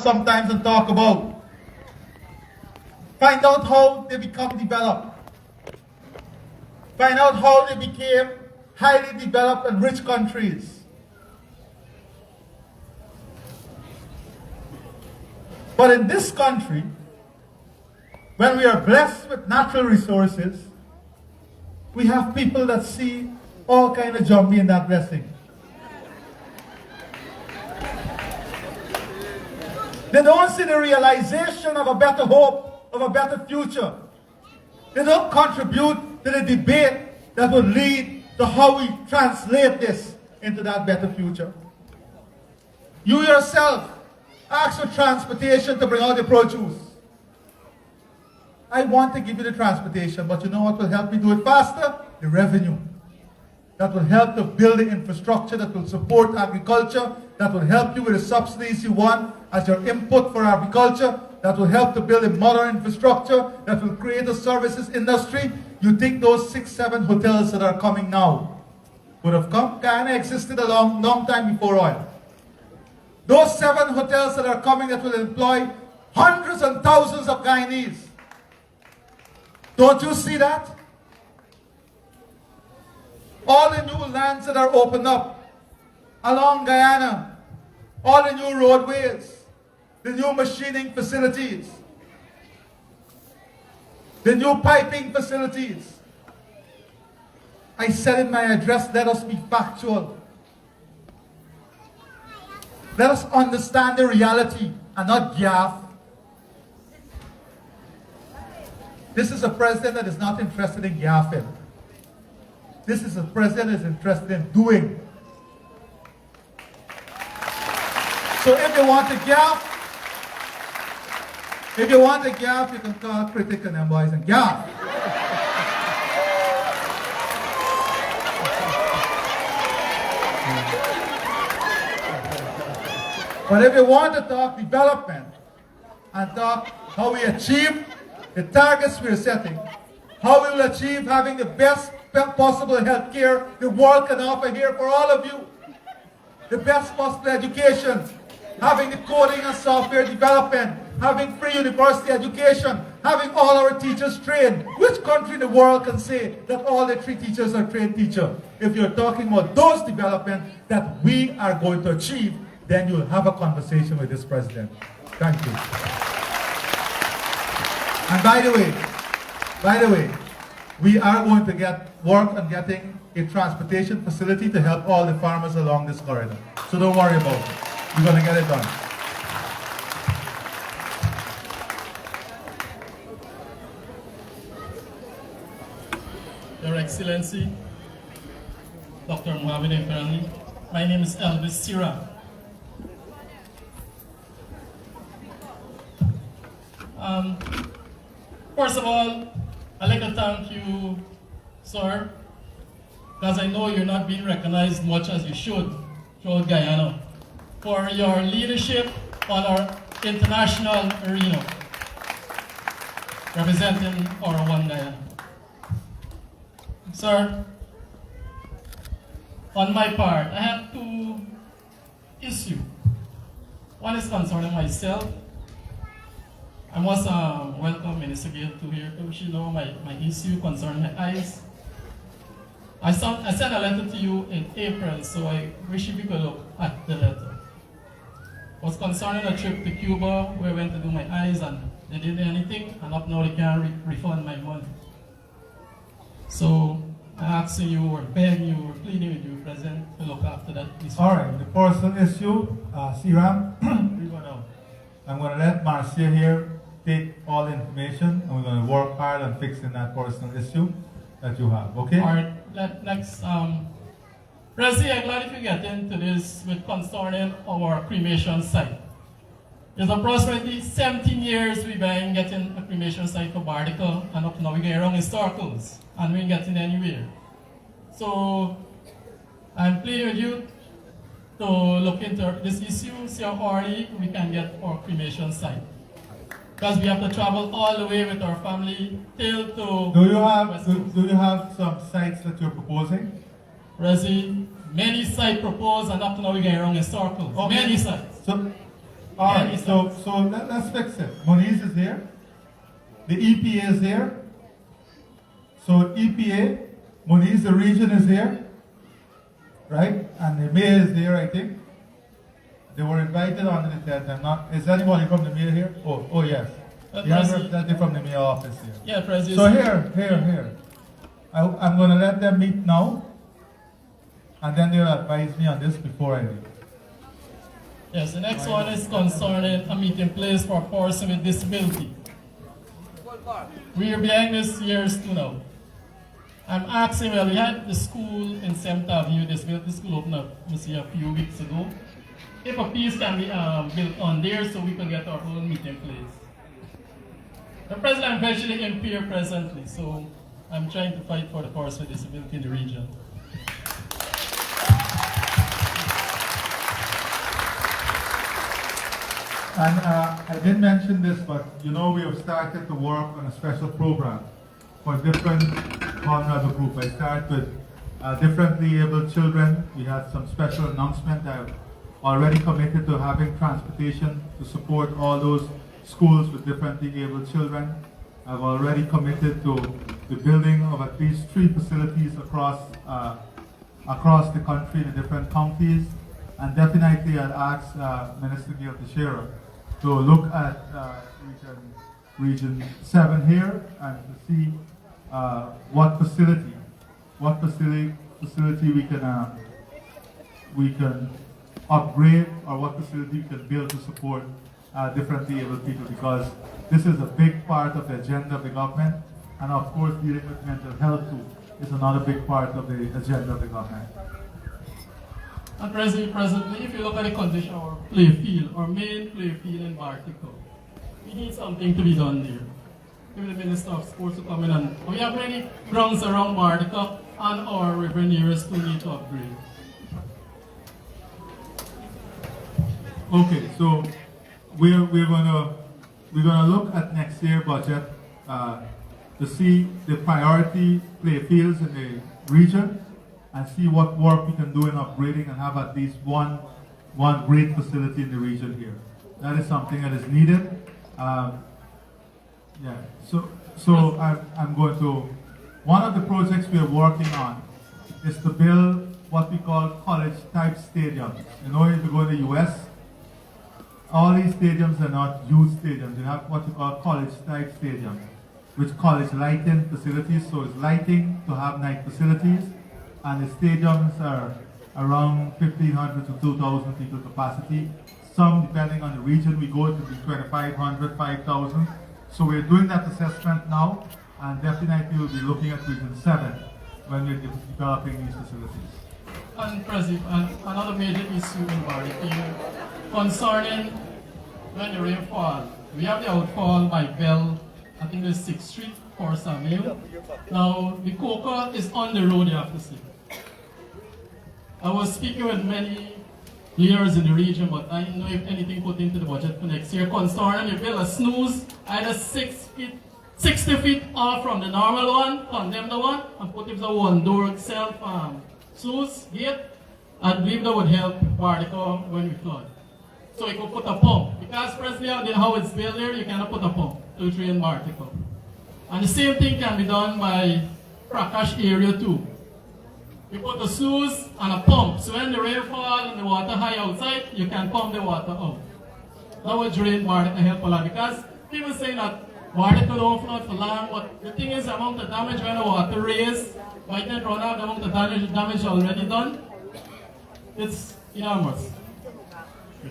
sometimes and talk about. Find out how they become developed. Find out how they became highly developed and rich countries. But in this country, when we are blessed with natural resources, we have people that see all kind of jumpy in that blessing. They don't see the realization of a better hope, of a better future. They don't contribute to the debate that will lead to how we translate this into that better future. You yourself ask for transportation to bring out the produce. I want to give you the transportation, but you know what will help me do it faster? The revenue. That will help to build the infrastructure that will support agriculture, that will help you with the subsidies you want as your input for agriculture, that will help to build a modern infrastructure, that will create a services industry. You think those 6, 7 hotels that are coming now would have come? Guyana existed a long time before oil. Those 7 hotels that are coming that will employ hundreds and thousands of Guyanese. Don't you see that? All the new lands that are opened up along Guyana, all the new roadways, the new machining facilities, the new piping facilities. I said in my address, let us be factual. Let us understand the reality and not gaff. This is a president that is not interested in gaffing. This is a president that is interested in doing. So if you want to gaff, you can call critic and them boys and gaff. But if you want to talk development and talk how we achieve the targets we are setting, how we will achieve having the best possible health care the world can offer here for all of you, the best possible education, having the coding and software development, having free university education, having all our teachers trained. Which country in the world can say that all their 3 teachers are trained teachers? If you're talking about those development that we are going to achieve, then you'll have a conversation with this president. Thank you. And by the way, we are going to work on getting a transportation facility to help all the farmers along this corridor. So don't worry about it. We're going to get it done. Your Excellency, Dr. Mohamed Efrani, my name is Elvis Sira. First of all, I'd like to thank you, sir, because I know you're not being recognized much as you should throughout Guyana, for your leadership on our international arena, representing our one Guyana. Sir, on my part, I have 2 issues. One is concerning myself. I must welcome Minister Gail to here to she know my issue concerning my eyes. I sent a letter to you in April, so I wish you could look at the letter. It was concerning a trip to Cuba where I went to do my eyes and they didn't do anything, and up now they can't refund my money. So I'm asking you, or begging you, or pleading with you, President, to look after that issue. All right, the personal issue, Siram, I'm going to let Marcia here take all the information, and we're going to work hard on fixing that personal issue that you have, okay? All right, next, Prezi, I'm glad if you get into this with concerning our cremation site. It's approximately 17 years we've been getting a cremation site for Bartica, and up now we're getting around in circles, and we ain't getting anywhere. So, I'm pleading with you to look into this issue, see how early we can get our cremation site. Because we have to travel all the way with our family till to... Do you have some sites that you're proposing? Resi, many sites proposed, and up to now we're getting around in circles. Okay. Many sites. So, All right, so let's fix it. Moniz is here. The EPA is here. So EPA, Moniz, the region is here, right? And the mayor is here, I think. They were invited on the 10th. I'm not. Is anybody from the mayor here? Oh yes. The other representative from the mayor office here. Yeah, President. So here. I'm going to let them meet now, and then they'll advise me on this before I leave. Yes, the next one is concerning a meeting place for a person with disability. We are behind this years too now. I'm asking, well, we had the school in 7th Avenue, the school opened up, a few weeks ago. If a piece can be built on there so we can get our own meeting place. The president is virtually impaired presently, so I'm trying to fight for the person with disability in the region. And I didn't mention this, but you know we have started to work on a special program for different vulnerable groups. I started with differently abled children. We had some special announcement. I've already committed to having transportation to support all those schools with differently abled children. I've already committed to the building of at least 3 facilities across the country in the different counties. And definitely I'd ask Minister Gail Teixeira to look at region 7 here and to see what facility we can upgrade, or what facility we can build to support differently able people, because this is a big part of the agenda of the government, and of course dealing with mental health too is another big part of the agenda of the government. And presently, if you look at the condition of our play field, our main play field in Bartica, we need something to be done there. Maybe the Minister of Sports to come in, and we have many grounds around Bartica and our river nearest to need to upgrade. Okay, so we're gonna look at next year's budget to see the priority play fields in the region and see what work we can do in upgrading and have at least one great facility in the region here. That is something that is needed. So I'm going to, one of the projects we are working on is to build what we call college type stadiums. You know, if you go to the US, all these stadiums are not youth stadiums. They have what you call college type stadiums, which college lighting facilities. So it's lighting to have night facilities, and the stadiums are around 1,500 to 2,000 people capacity. Some, depending on the region, we go to be 2,500, 5,000. So we're doing that assessment now, and definitely we'll be looking at region 7 when we're developing these facilities. And President, another major issue in Bartica concerning when the rain falls. We have the outfall by Bell, I think it's 6th Street or Samuel. Now, the coca is on the road, you have to see. I was speaking with many leaders in the region, but I don't know if anything put into the budget for next year concerning the build a snooze either 60 feet off from the normal one, condemn the one, and put it the one door self snooze gate. I believe that would help Bartica when we flood. So you could put a pump, because presently how it's built there, you cannot put a pump to drain Bartica. And the same thing can be done by Prakash area too. You put a sluice and a pump, so when the rain falls and the water high outside, you can pump the water out. That would drain Bartica help a lot, because people say that Bartica don't flood for long, but the thing is the amount of damage when the water raise, might not run out the amount of damage already done. It's enormous.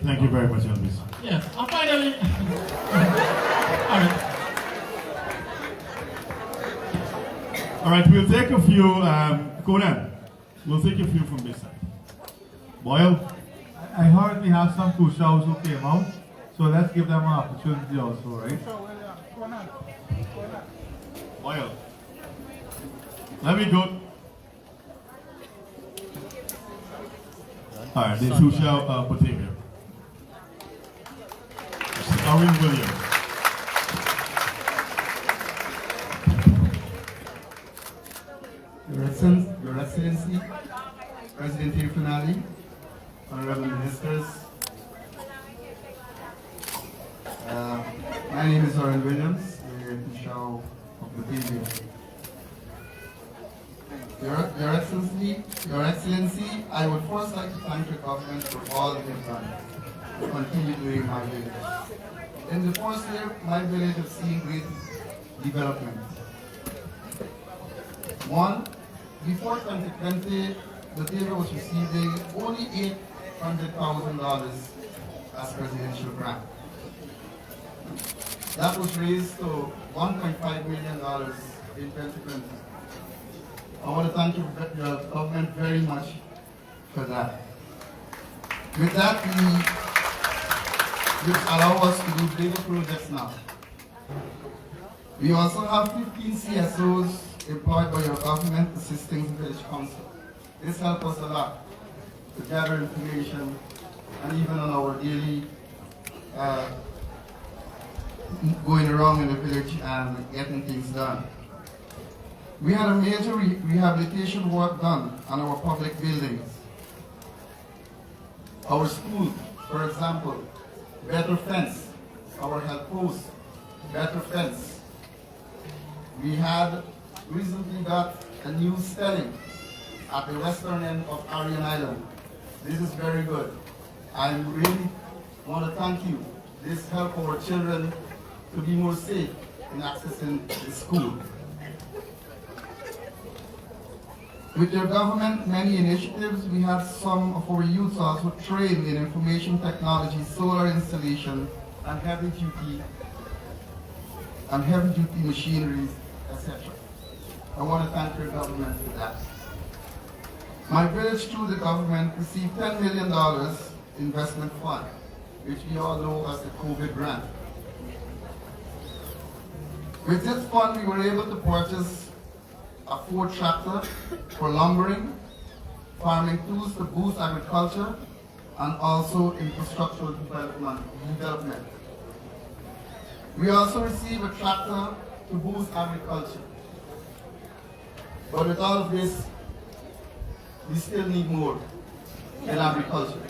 Thank you very much, Elvis. Yes, and finally, All right, we'll take a few, Conan, we'll take a few from this side. Boyle? I heard we have some Kushaws who came out, so let's give them an opportunity also, right? Boyle. Let me go. All right, the Kushaw Batavia. Owen Williams. Your Excellency, President Finale, Honorable Ministers, My name is Oren Williams, the official of the video. Your Excellency, I would first like to thank your government for all it has done to continue doing my village. In the first year, my village has seen great development. One, before 2020, the table was receiving only $800,000 as presidential grant. That was raised to $1.5 million in 2020. I want to thank your government very much for that. With that, which allow us to do bigger projects now. We also have 15 CSOs employed by your government assisting the village council. This helps us a lot to gather information and even on our daily going around in the village and getting things done. We had a major rehabilitation work done on our public buildings. Our school, for example, better fence. Our health post, better fence. We had recently got a new spelling at the western end of Arian Island. This is very good. I really want to thank you. This helps our children to be more safe in accessing the school. With your government many initiatives, we had some of our youths also trained in information technology, solar installation, and heavy duty machineries, etc. I want to thank your government for that. My village, through the government, received $10 million investment fund, which we all know as the COVID grant. With this fund, we were able to purchase a Ford tractor for lumbering, farming tools to boost agriculture, and also infrastructural development. We also received a tractor to boost agriculture. But with all of this, we still need more in agriculture.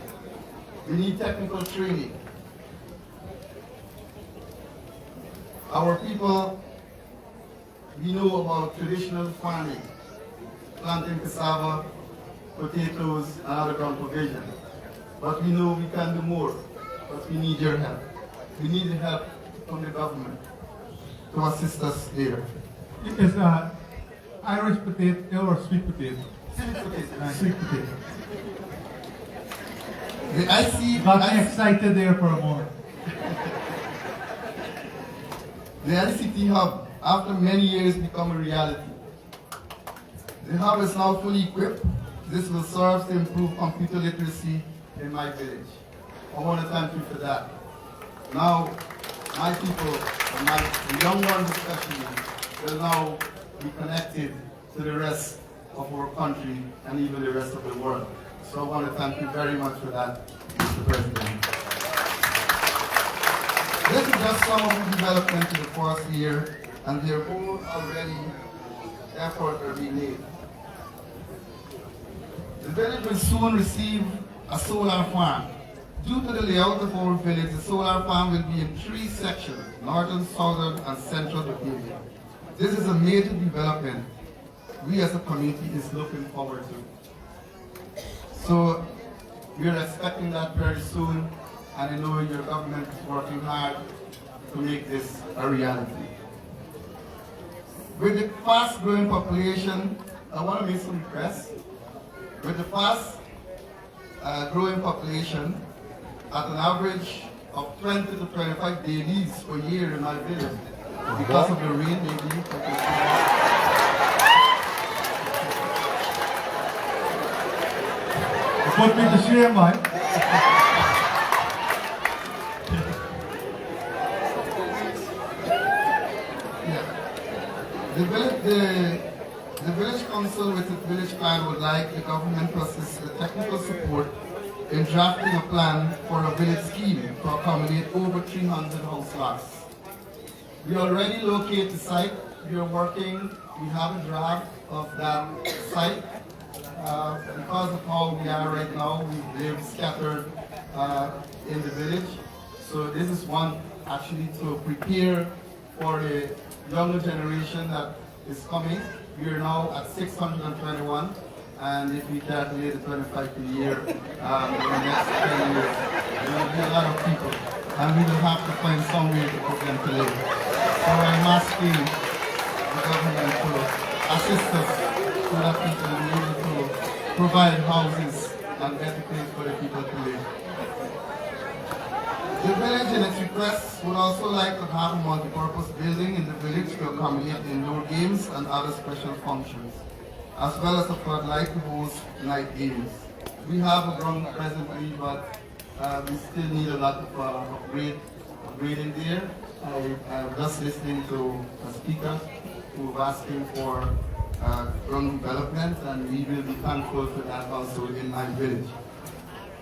We need technical training. Our people, we know about traditional farming, planting cassava, potatoes, and other ground provision. But we know we can do more, but we need your help. We need the help from the government to assist us there. Is Irish potato or sweet potato? Sweet potato. Got me excited there for a moment. The ICT Hub, after many years, become a reality. The hub is now fully equipped. This will serve to improve computer literacy in my village. I want to thank you for that. Now, my people, and my young ones especially, will now be connected to the rest of our country and even the rest of the world. So I want to thank you very much for that, Mr. President. This is just some of the development in the first year, and they're all already efforts are being made. The village will soon receive a solar farm. Due to the layout of our village, the solar farm will be in 3 sections, northern, southern, and central Bartica. This is a major development we as a community is looking forward to. So we are expecting that very soon, and I know your government is working hard to make this a reality. With the fast growing population, I want to make some requests. With the fast growing population, at an average of 20 to 25 babies per year in my village, because of the rain, maybe. Put me to shame, man. The village council with its village plan would like the government to assist the technical support in drafting a plan for a village scheme to accommodate over 300 house lots. We already locate the site. We are working. We have a draft of that site. Because of how we are right now, we live scattered in the village. So this is one actually to prepare for the younger generation that is coming. We are now at 621, and if we calculate the 25 per year in the next 10 years, there will be a lot of people, and we will have to find some way to put them to live. So I'm asking the government to assist us so that people will be able to provide houses and better place for the people to live. The village in its request would also like to have a multi-purpose building in the village to accommodate indoor games and other special functions, as well as a floodlight to host night games. We have a ground presently, but we still need a lot of upgrading there. I'm just listening to a speaker who was asking for ground development, and we will be thankful for that also in my village.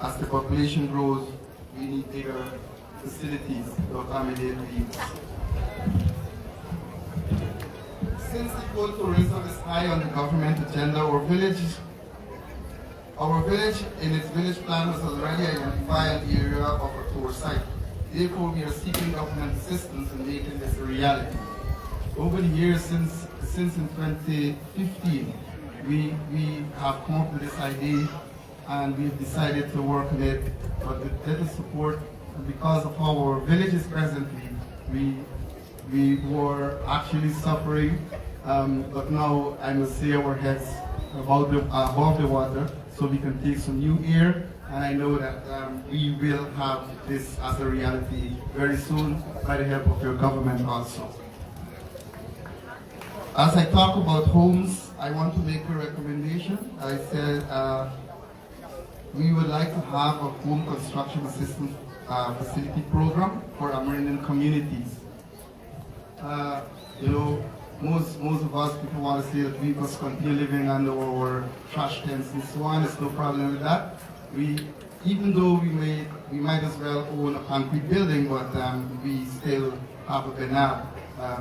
As the population grows, we need bigger facilities to accommodate needs. Since the goal tourism is high on the government agenda, our village in its village plan has already identified an area of a tour site. Therefore, we are seeking government assistance in making this a reality. Over the years since in 2015, we have come up with this idea, and we've decided to work on it, but with little support. And because of how our village is presently, we were actually suffering, but now I must say our heads above the water, so we can take some new air, and I know that we will have this as a reality very soon by the help of your government also. As I talk about homes, I want to make a recommendation. I said we would like to have a home construction assistance facility program for Amerindian communities. You know, most of us people want to say that we must continue living under our trash tents and so on. There's no problem with that. Even though we might as well own a concrete building, but we still have a banana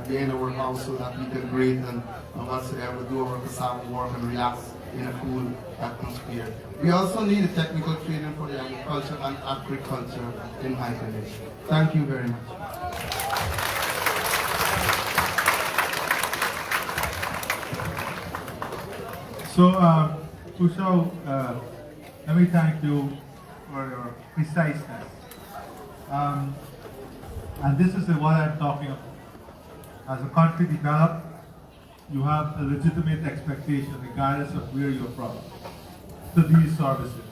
behind our house so that we can breathe and whatsoever, do our cassava work and relax in a cool atmosphere. We also need a technical training for the agriculture and agriculture in my village. Thank you very much. So, Kusho, let me thank you for your preciseness. And this is what I'm talking about. As a country develops, you have a legitimate expectation, regardless of where you're from, to these services.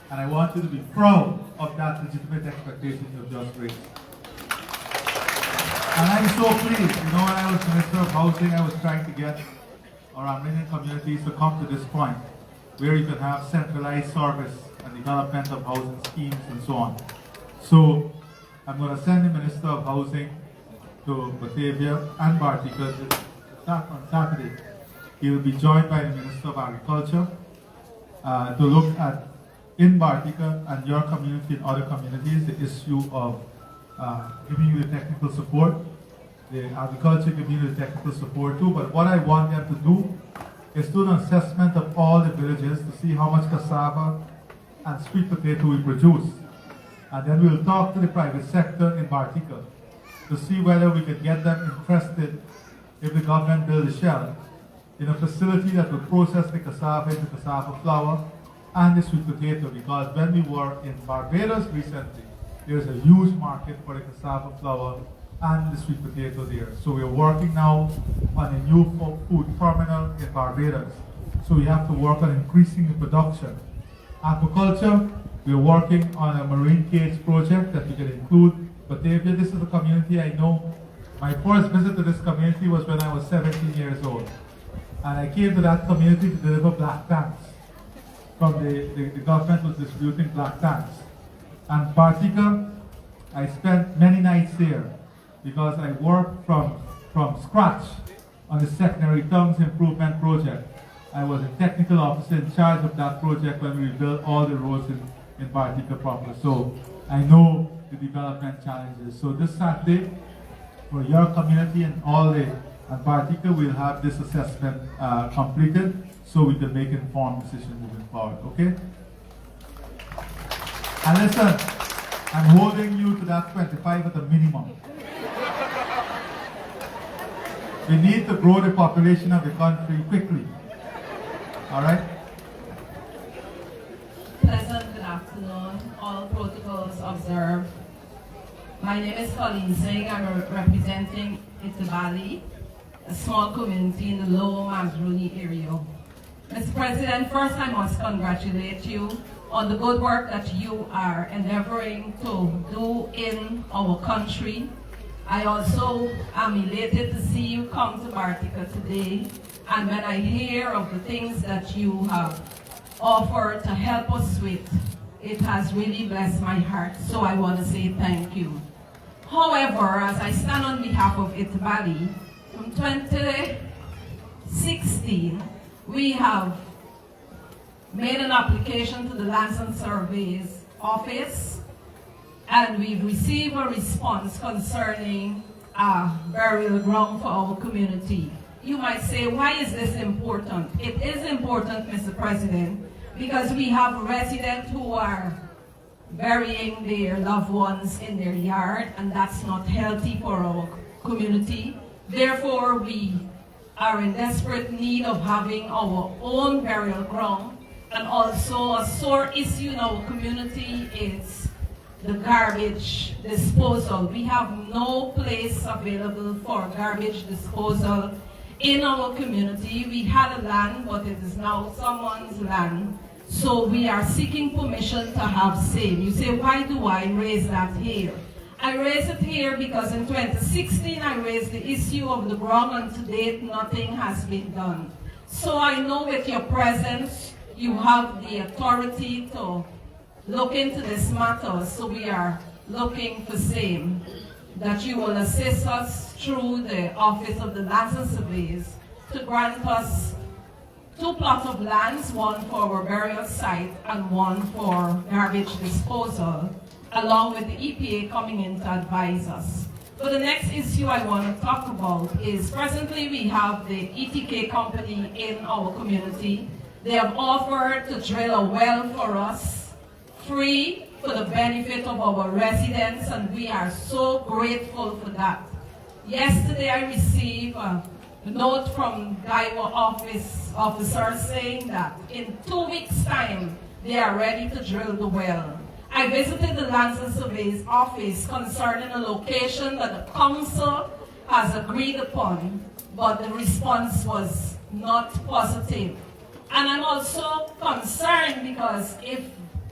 And I want you to be proud of that legitimate expectation you've just raised. And I'm so pleased. You know, when I was Minister of Housing, I was trying to get our Armenian communities to come to this point, where you can have centralized service and development of housing schemes and so on. So I'm going to send the Minister of Housing to Batavia and Bartica on Saturday. He will be joined by the Minister of Agriculture to look at, in Bartica and your community and other communities, the issue of giving you the technical support. The agriculture give you the technical support too, but what I want them to do is do an assessment of all the villages to see how much cassava and sweet potato we produce. And then we'll talk to the private sector in Bartica to see whether we can get them interested, if the government builds a shell, in a facility that will process the cassava into cassava flour and the sweet potato. Because when we were in Barbados recently, there's a huge market for the cassava flour and the sweet potato there. So we're working now on a new food terminal in Barbados. So we have to work on increasing the production. Aquaculture, we're working on a marine cage project that we can include Batavia. This is a community I know. My first visit to this community was when I was 17 years old. And I came to that community to deliver black tanks. From the government was distributing black tanks. And Bartica, I spent many nights there because I worked from scratch on the secondary tongues improvement project. I was a technical officer in charge of that project when we built all the roads in Bartica proper. So I know the development challenges. So this Saturday, for your community and all the Bartica, we'll have this assessment completed so we can make informed decisions moving forward, okay? And listen, I'm holding you to that 25 at the minimum. We need to grow the population of the country quickly. All right? Pleasant good afternoon. All protocols observed. My name is Colleen Singh. I'm representing Itabali, a small community in the Lower Mazruni area. Mr. President, first I must congratulate you on the good work that you are endeavoring to do in our country. I also am elated to see you come to Bartica today, and when I hear of the things that you have offered to help us with, it has really blessed my heart, so I want to say thank you. However, as I stand on behalf of Itabali, from 2016, we have made an application to the Lands and Surveys Office, and we've received a response concerning a burial ground for our community. You might say, why is this important? It is important, Mr. President, because we have residents who are burying their loved ones in their yard, and that's not healthy for our community. Therefore, we are in desperate need of having our own burial ground. And also a sore issue in our community is the garbage disposal. We have no place available for garbage disposal in our community. We had a land, but it is now someone's land. So we are seeking permission to have same. You say, why do I raise that here? I raise it here because in 2016 I raised the issue of the ground, and to date nothing has been done. So I know with your presence, you have the authority to look into this matter, so we are looking for same, that you will assist us through the Office of the Lands and Surveys to grant us 2 plots of lands, one for our burial site and one for garbage disposal, along with the EPA coming in to advise us. So the next issue I want to talk about is presently we have the ETK company in our community. They have offered to drill a well for us, free, for the benefit of our residents, and we are so grateful for that. Yesterday I received a note from Guyana office officer saying that in 2 weeks' time, they are ready to drill the well. I visited the Lands and Surveys office concerning a location that the council has agreed upon, but the response was not positive. And I'm also concerned because if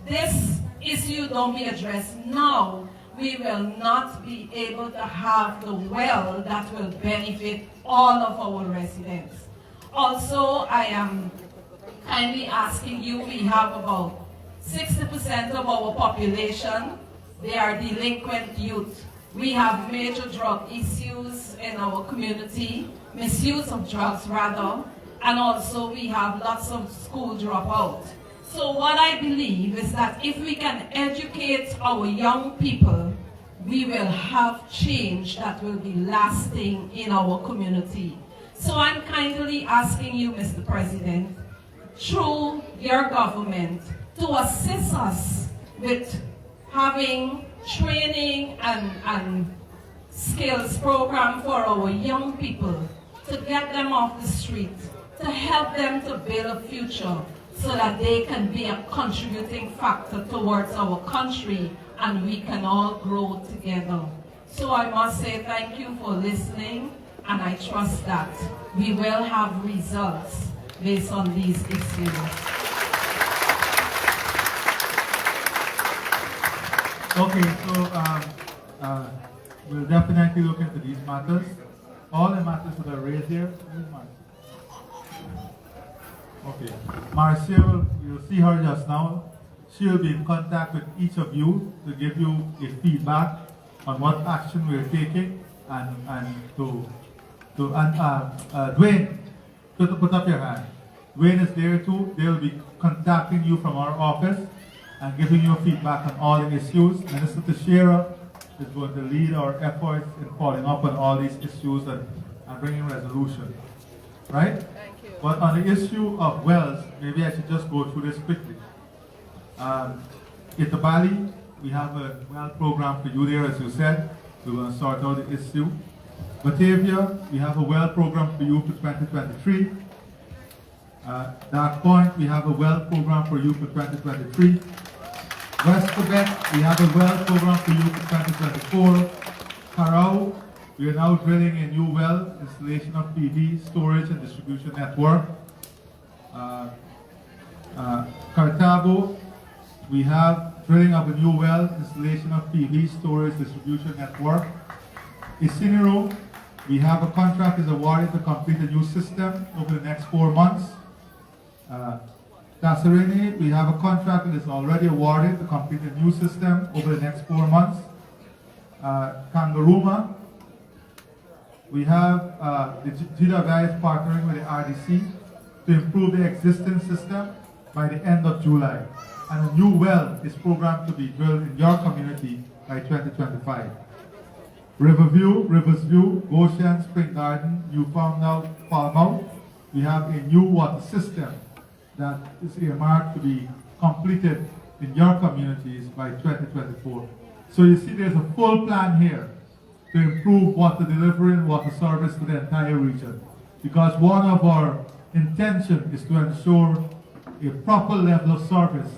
this issue don't be addressed now, we will not be able to have the well that will benefit all of our residents. Also, I am kindly asking you, we have about 60% of our population, they are delinquent youth. We have major drug issues in our community, misuse of drugs rather, and also we have lots of school dropout. So what I believe is that if we can educate our young people, we will have change that will be lasting in our community. So I'm kindly asking you, Mr. President, through your government, to assist us with having training and skills program for our young people, to get them off the street, to help them to build a future so that they can be a contributing factor towards our country and we can all grow together. So I must say thank you for listening, and I trust that we will have results based on these issues. Okay, so we'll definitely look into these matters. All the matters that are raised here. Okay, Marcia, you'll see her just now. She'll be in contact with each of you to give you a feedback on what action we're taking, and Dwayne, to put up your hand. Dwayne is there too. They'll be contacting you from our office and giving you feedback on all the issues. Minister Teixeira is going to lead our efforts in following up on all these issues and bringing resolution. Right? Thank you. But on the issue of wells, maybe I should just go through this quickly. Itabali, we have a well program for you there, as you said. We're going to sort out the issue. Batavia, we have a well program for you for 2023. Dark Point, we have a well program for you for 2023. West Quebec, we have a well program for you for 2024. Carao, we are now drilling a new well, installation of PV, storage and distribution network. Cartago, we have drilling of a new well, installation of PV, storage, distribution network. Isinero, we have a contract is awarded to complete a new system over the next 4 months. Tasserene, we have a contract that is already awarded to complete a new system over the next 4 months. Kangaruma, we have the GWI is partnering with the RDC to improve the existing system by the end of July. And a new well is programmed to be drilled in your community by 2025. Riversview, Goshen, Spring Garden, Newfoundland, Falmouth, we have a new water system that is earmarked to be completed in your communities by 2024. So you see there's a full plan here to improve water delivery and water service to the entire region. Because one of our intention is to ensure a proper level of service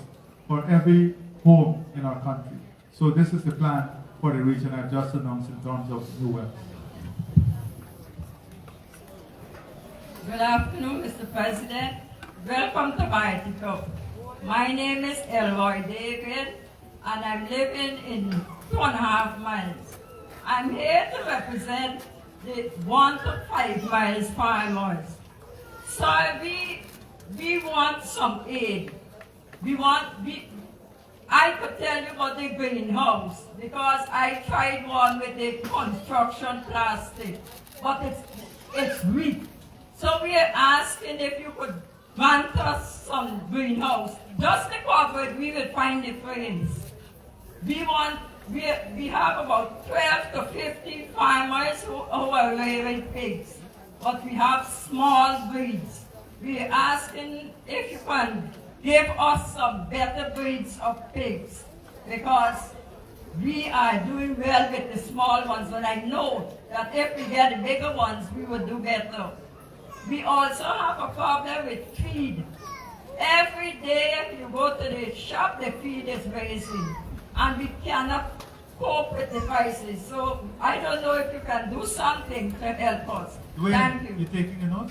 for every home in our country. So this is the plan for the region I've just announced in terms of new wells. Good afternoon, Mr. President. Welcome to Bartica. My name is Elroy David, and I'm living in 2.5 miles. I'm here to represent the 1 to 5 miles farmers. So we want some aid. I could tell you about the greenhouse because I tried one with the construction plastic, but it's weak. So we are asking if you could grant us some greenhouse. Just to cover it, we will find the frames. We have about 12 to 15 farmers who are rearing pigs, but we have small breeds. We are asking if you can give us some better breeds of pigs, because we are doing well with the small ones, and I know that if we get the bigger ones, we will do better. We also have a problem with feed. Every day if you go to the shop, the feed is rising, and we cannot cope with the prices. So I don't know if you can do something to help us. Thank you. You taking a note?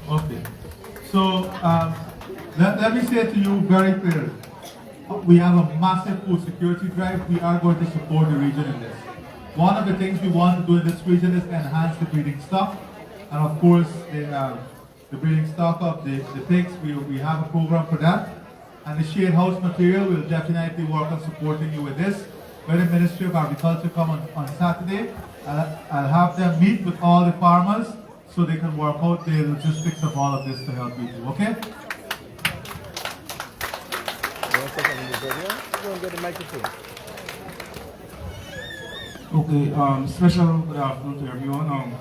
Okay. So let me say to you very clearly, we have a massive food security drive. We are going to support the region in this. One of the things we want to do in this region is enhance the breeding stock, and of course the breeding stock of the pigs. We have a program for that, and the shade house material will definitely work on supporting you with this. When the Ministry of Agriculture come on Saturday, I'll have them meet with all the farmers so they can work out the logistics of all of this to help you too, okay? Okay, special good afternoon to everyone.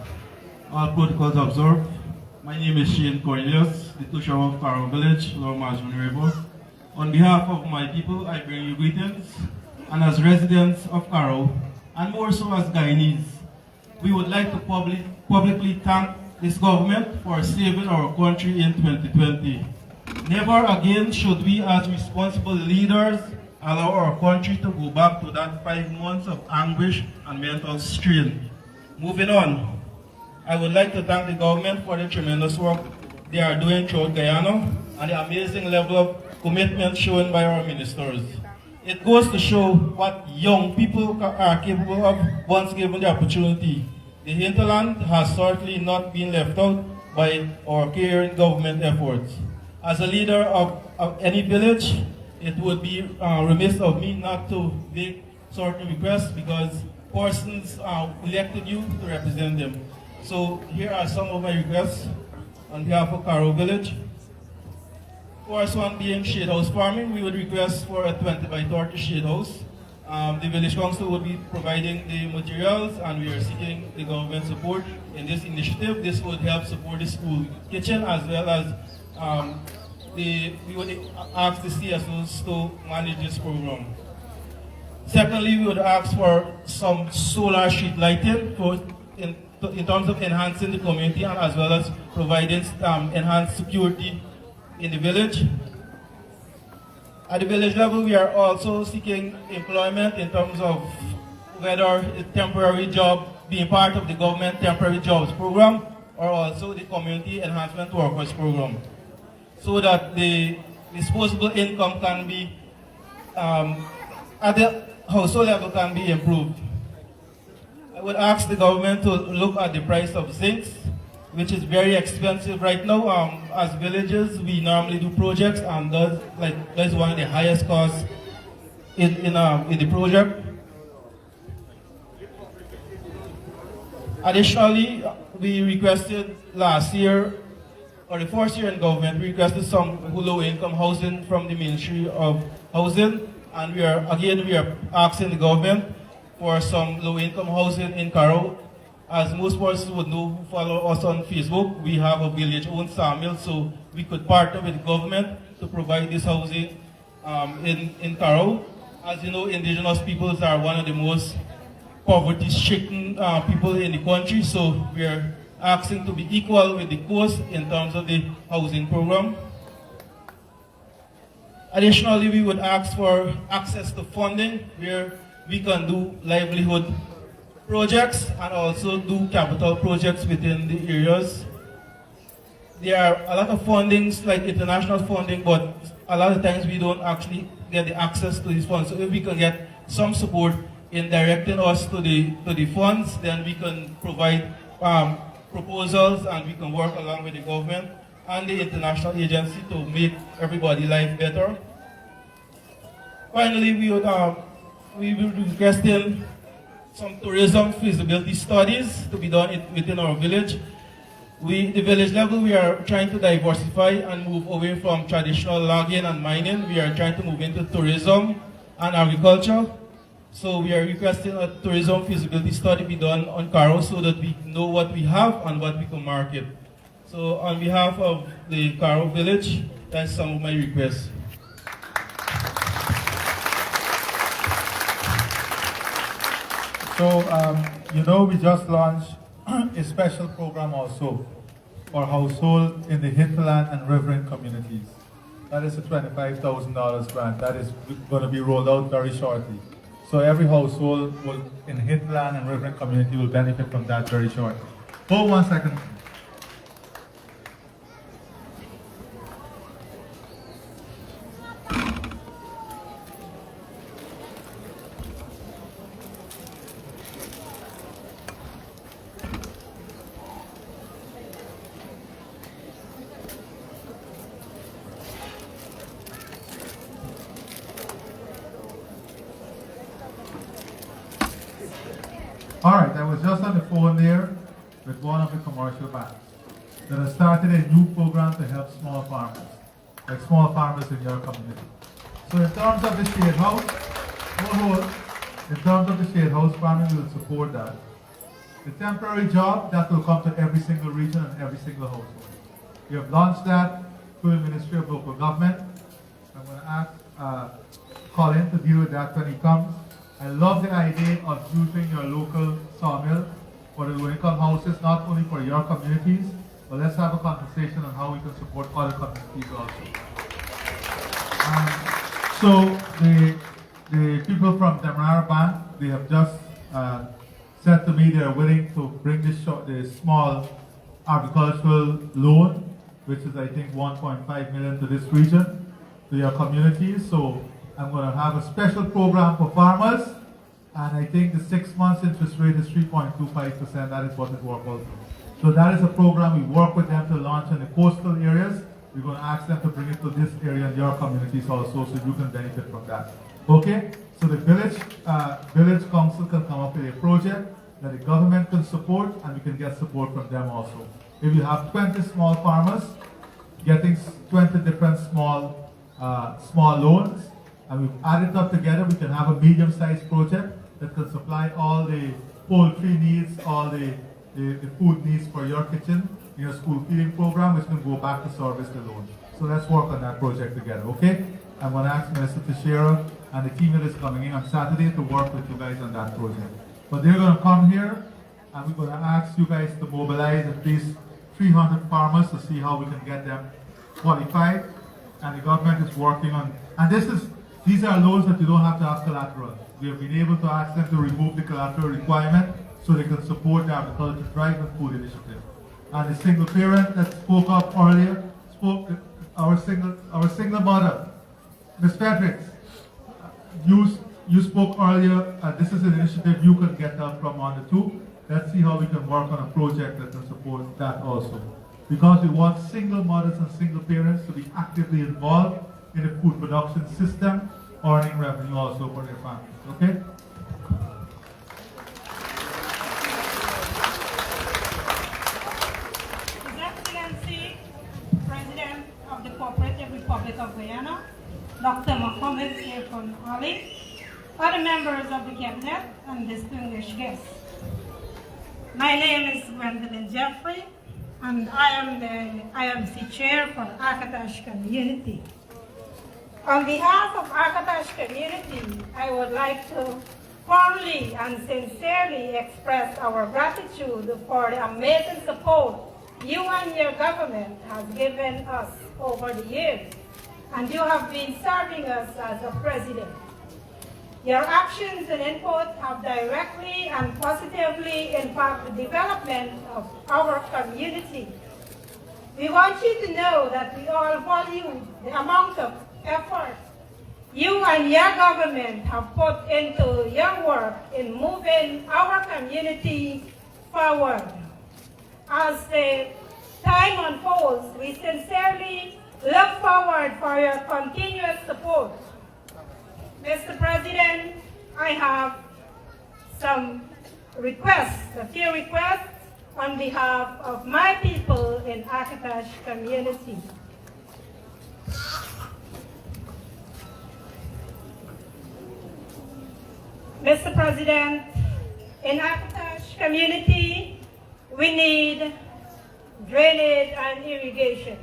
All protocols observed. My name is Shane Cornelius, the Tushaw of Carroll Village, Lower Margin River. On behalf of my people, I bring you greetings. And as residents of Carroll, and more so as Guyanese, we would like to publicly thank this government for saving our country in 2020. Never again should we as responsible leaders allow our country to go back to that 5 months of anguish and mental strain. Moving on, I would like to thank the government for the tremendous work they are doing throughout Guyana and the amazing level of commitment shown by our ministers. It goes to show what young people are capable of once given the opportunity. The hinterland has certainly not been left out by our caring government efforts. As a leader of any village, it would be remiss of me not to make certain requests because persons elected you to represent them. So here are some of my requests on behalf of Carroll Village. First one being shade house farming. We would request for a 20 by 30 shade house. The village council will be providing the materials, and we are seeking the government support in this initiative. This would help support the school kitchen as well as we would ask the CSOs to manage this program. Secondly, we would ask for some solar street lighting in terms of enhancing the community and as well as providing enhanced security in the village. At the village level, we are also seeking employment in terms of whether a temporary job being part of the government temporary jobs program or also the community enhancement workers program, so that the disposable income can be, at the household level can be improved. I would ask the government to look at the price of zinc, which is very expensive right now. As villages, we normally do projects, and that's one of the highest costs in the project. Additionally, we requested last year, or the first year in government, we requested some low-income housing from the Ministry of Housing, and we are asking the government for some low-income housing in Carroll. As most persons would know who follow us on Facebook, we have a village-owned sawmill, so we could partner with the government to provide this housing in Carroll. As you know, indigenous peoples are one of the most poverty-stricken people in the country, so we are asking to be equal with the coast in terms of the housing program. Additionally, we would ask for access to funding where we can do livelihood projects and also do capital projects within the areas. There are a lot of fundings, like international funding, but a lot of times we don't actually get the access to these funds. So if we can get some support in directing us to the funds, then we can provide proposals and we can work along with the government and the international agency to make everybody's life better. Finally, we will be requesting some tourism feasibility studies to be done within our village. The village level, we are trying to diversify and move away from traditional logging and mining. We are trying to move into tourism and agriculture. So we are requesting a tourism feasibility study be done on Carroll so that we know what we have and what we can market. So on behalf of the Carroll village, that's some of my requests. So, you know, we just launched a special program also for household in the hinterland and riverine communities. That is a $25,000 grant that is going to be rolled out very shortly. So every household in hinterland and riverine community will benefit from that very shortly. Hold 1 second. All right, I was just on the phone there with one of the commercial banks that has started a new program to help small farmers, like small farmers in your community. So in terms of the shade house, in terms of the shade house farming, we will support that. The temporary job, that will come to every single region and every single household. We have launched that through the Ministry of Local Government. I'm going to ask Colin to deal with that when he comes. I love the idea of using your local sawmill for the low-income houses, not only for your communities, but let's have a conversation on how we can support other communities also. So the people from Demerara Bank, they have just said to me they are willing to bring the small agricultural loan, which is I think 1.5 million to this region, to your communities. So I'm going to have a special program for farmers, and I think the 6 months interest rate is 3.25%. That is what it works out. So that is a program we work with them to launch in the coastal areas. We're going to ask them to bring it to this area in your communities also, so you can benefit from that. Okay? So the village council can come up with a project that the government can support, and we can get support from them also. If you have 20 small farmers getting 20 different small loans, and we've added up together, we can have a medium-sized project that can supply all the poultry needs, all the food needs for your kitchen, your school feeding program, which can go back to service the loan. So let's work on that project together, okay? I'm going to ask Minister Teixeira and the team that is coming in on Saturday to work with you guys on that project. But they're going to come here and we're going to ask you guys to mobilize at least 300 farmers to see how we can get them qualified. And the government is working on, and these are loans that you don't have to have collateral. We have been able to ask them to remove the collateral requirement so they can support the agriculture drive and food initiative. And the single parent that spoke up earlier, our single mother, Ms. Fredericks, you spoke earlier, and this is an initiative you can get help from on the too. Let's see how we can work on a project that can support that also. Because we want single mothers and single parents to be actively involved in the food production system, earning revenue also for their families, okay? His Excellency, President of the Cooperative Republic of Guyana, Dr. Mohammed Sefon Ali, other members of the Cabinet, and distinguished guests. My name is Gwendolyn Jeffrey, and I am the IMC Chair for Akatash Community. On behalf of Akatash Community, I would like to formally and sincerely express our gratitude for the amazing support you and your government has given us over the years, and you have been serving us as a president. Your actions and input have directly and positively impacted the development of our community. We want you to know that we all value the amount of effort you and your government have put into your work in moving our community forward. As the time unfolds, we sincerely look forward for your continuous support. Mr. President, I have some requests, a few requests on behalf of my people in Akatash community. Mr. President, in Akatash community, we need drainage and irrigation,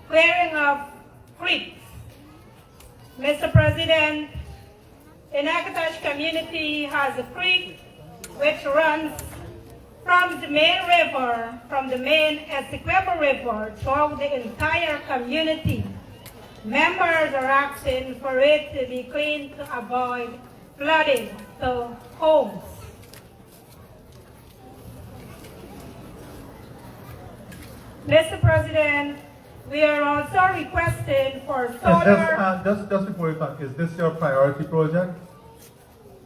clearing of creeks. Mr. President, in Akatash community has a creek which runs from the main river, from the main Essequibo River throughout the entire community. Members are asking for it to be cleaned to avoid flooding to homes. Mr. President, we are also requesting for solar... Just before you talk, is this your priority project?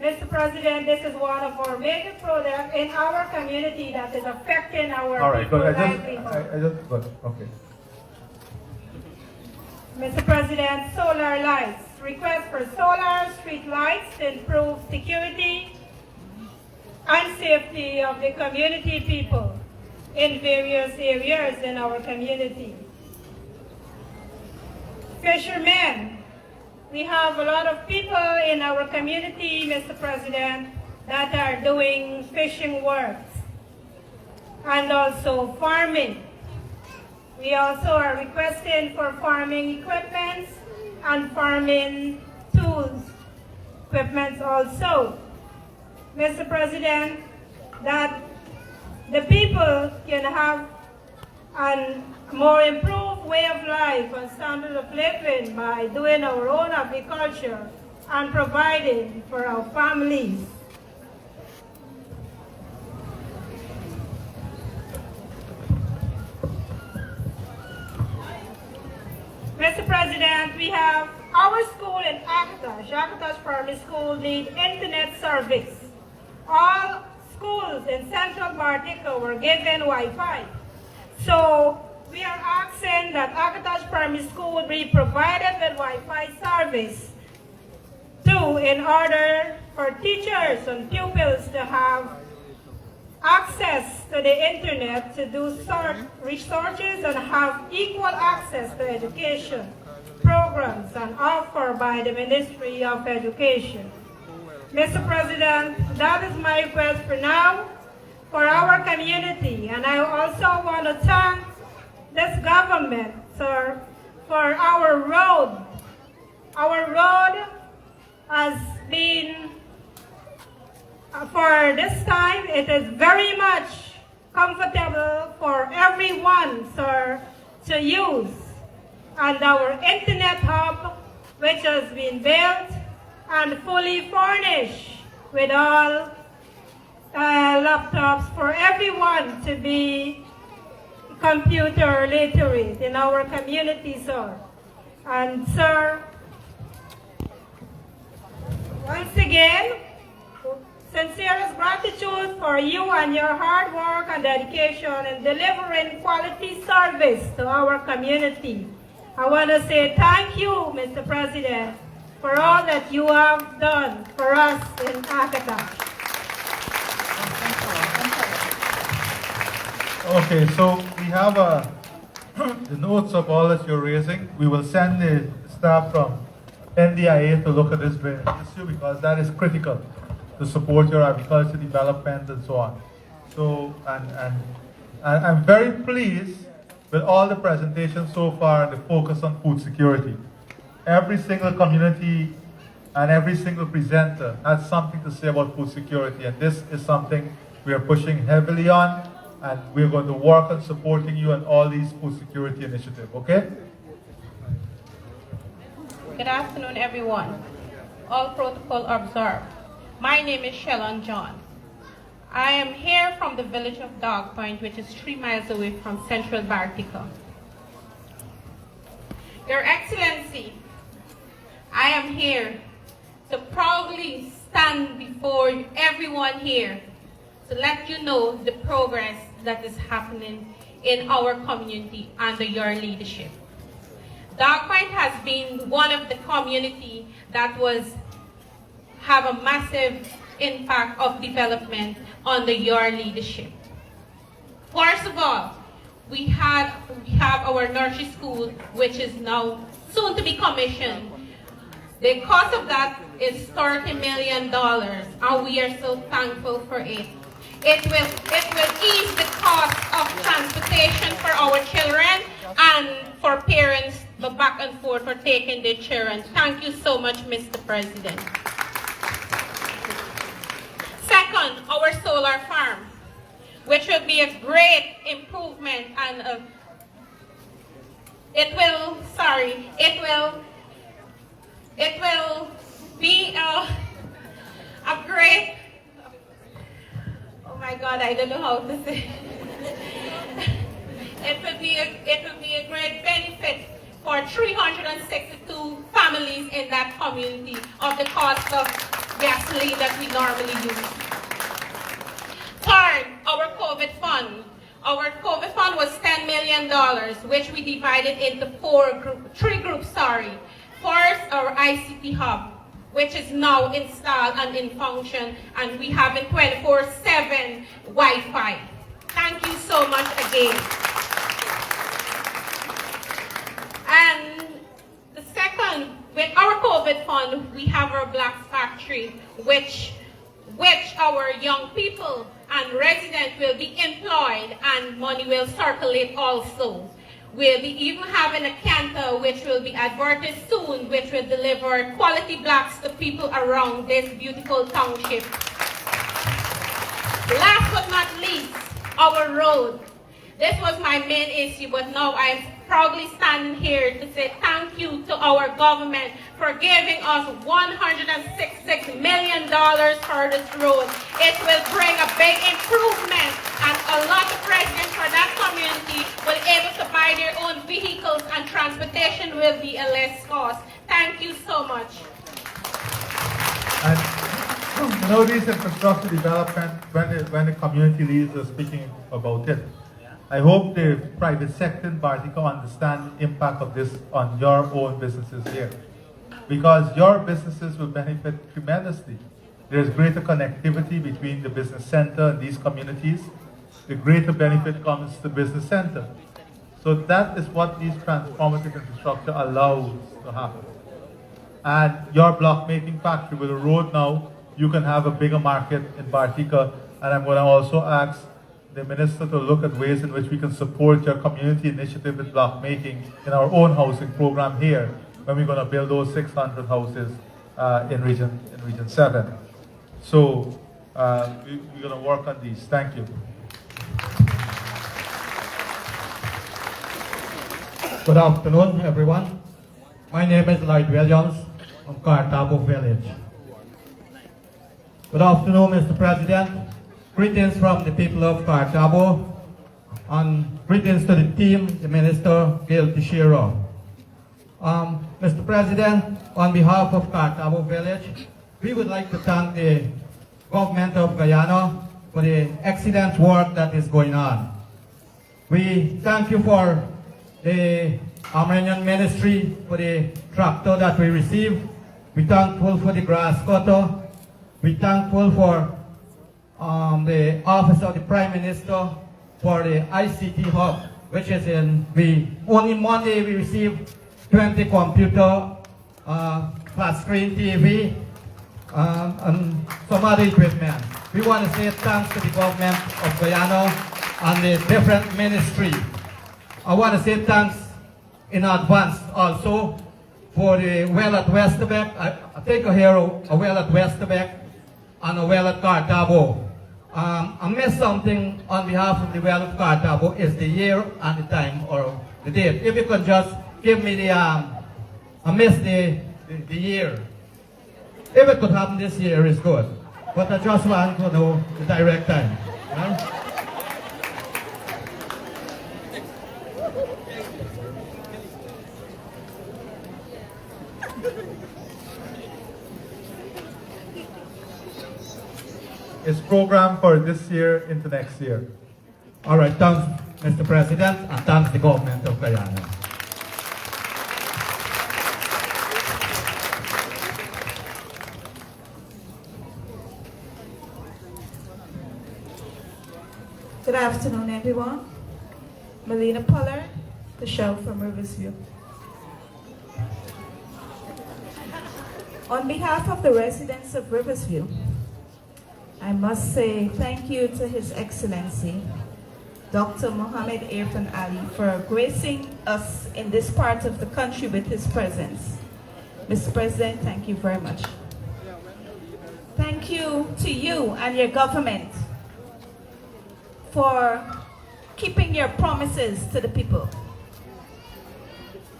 Mr. President, this is one of our major projects in our community that is affecting our All right, good. livelihood. Good. Okay. Mr. President, solar lights. Request for solar street lights to improve security and safety of the community people in various areas in our community. Fishermen. We have a lot of people in our community, Mr. President, that are doing fishing works and also farming. We also are requesting for farming equipment and farming tools, equipment also. Mr. President, that the people can have a more improved way of life and standard of living by doing our own agriculture and providing for our families. Mr. President, we have our school in Akatash Primary School need internet service. All schools in Central Bartica were given Wi-Fi. So we are asking that Akatash Primary School be provided with Wi-Fi service too, in order for teachers and pupils to have access to the internet to do researches and have equal access to education programs and offered by the Ministry of Education. Mr. President, that is my request for now for our community, and I also want to thank this government sir, for our road. Our road has been, for this time, it is very much comfortable for everyone, sir, to use. And our internet hub, which has been built and fully furnished with all laptops for everyone to be computer literate in our community, sir. And sir, once again, sincerest gratitude for you and your hard work and dedication in delivering quality service to our community. I want to say thank you, Mr. President, for all that you have done for us in Africa. Okay, so we have the notes of all that you're raising. We will send the staff from NDIA to look at this issue because that is critical to support your agriculture development and so on. So, and I'm very pleased with all the presentations so far, the focus on food security. Every single community and every single presenter has something to say about food security, and this is something we are pushing heavily on, and we're going to work on supporting you on all these food security initiatives, okay? Good afternoon, everyone. All protocol observed. My name is Shellon John. I am here from the village of Dog Point, which is 3 miles away from central Bartica. Your Excellency, I am here to proudly stand before everyone here to let you know the progress that is happening in our community under your leadership. Dog Point has been one of the community that have a massive impact of development under your leadership. First of all, we have our nursery school, which is now soon to be commissioned. The cost of that is $30 million, and we are so thankful for it. It will ease the cost of transportation for our children and for parents the back and forth for taking their children. Thank you so much, Mr. President. Second, our solar farm, which will be a great improvement, and it will be a great, oh my God, I don't know how to say. It will be a great benefit for 362 families in that community of the cost of gasoline that we normally use. Third, our COVID fund. Our COVID fund was $10 million, which we divided into three groups. First, our ICT hub, which is now installed and in function, and we have a 24/7 Wi-Fi. Thank you so much again. And the second, with our COVID fund, we have our Black Factory, which our young people and residents will be employed and money will circulate also. We'll be even having a canter which will be advertised soon, which will deliver quality blacks to people around this beautiful township. Last but not least, our road. This was my main issue, but now I'm proudly standing here to say thank you to our government for giving us $166 million for this road. It will bring a big improvement, and a lot of residents for that community will be able to buy their own vehicles, and transportation will be a less cost. Thank you so much. And you know, these infrastructure development, when the community leaders are speaking about it, I hope the private sector in Bartica understand the impact of this on your own businesses here. Because your businesses will benefit tremendously. There's greater connectivity between the business center and these communities. The greater benefit comes to the business center. So that is what these transformative infrastructure allows to happen. And your block making factory with a road now, you can have a bigger market in Bartica. And I'm going to also ask the Minister to look at ways in which we can support your community initiative with block making in our own housing program here, when we're going to build those 600 houses in Region 7. So we're going to work on these. Thank you. Good afternoon, everyone. My name is Lloyd Williams from Cartabo Village. Good afternoon, Mr. President. Greetings from the people of Cartabo, and greetings to the team, the Minister, Gil Tishiro. Mr. President, on behalf of Cartabo Village, we would like to thank the government of Guyana for the excellent work that is going on. We thank you for the Armenian Ministry for the tractor that we received. We're thankful for the grass cutter. We're thankful for the Office of the Prime Minister for the ICT hub, which is only Monday we received 20 computer, flat screen TV, and some other equipment. We want to say thanks to the government of Guyana and the different ministry. I want to say thanks in advance also for the well at Westerbeck. I think I hear a well at Westerbeck and a well at Cartabo. I missed something on behalf of the well of Cartabo, is the year and the time or the date. If you could just give me the, I missed the year. If it could happen this year, is good. But I just want to know the direct time. Right? It's programmed for this year into next year. All right, thanks, Mr. President, and thanks the government of Guyana. Good afternoon, everyone. Melina Pollard, the show from Riversview. On behalf of the residents of Riversview, I must say thank you to His Excellency, Dr. Mohammed Irfan Ali, for gracing us in this part of the country with his presence. Mr. President, thank you very much. Thank you to you and your government for keeping your promises to the people.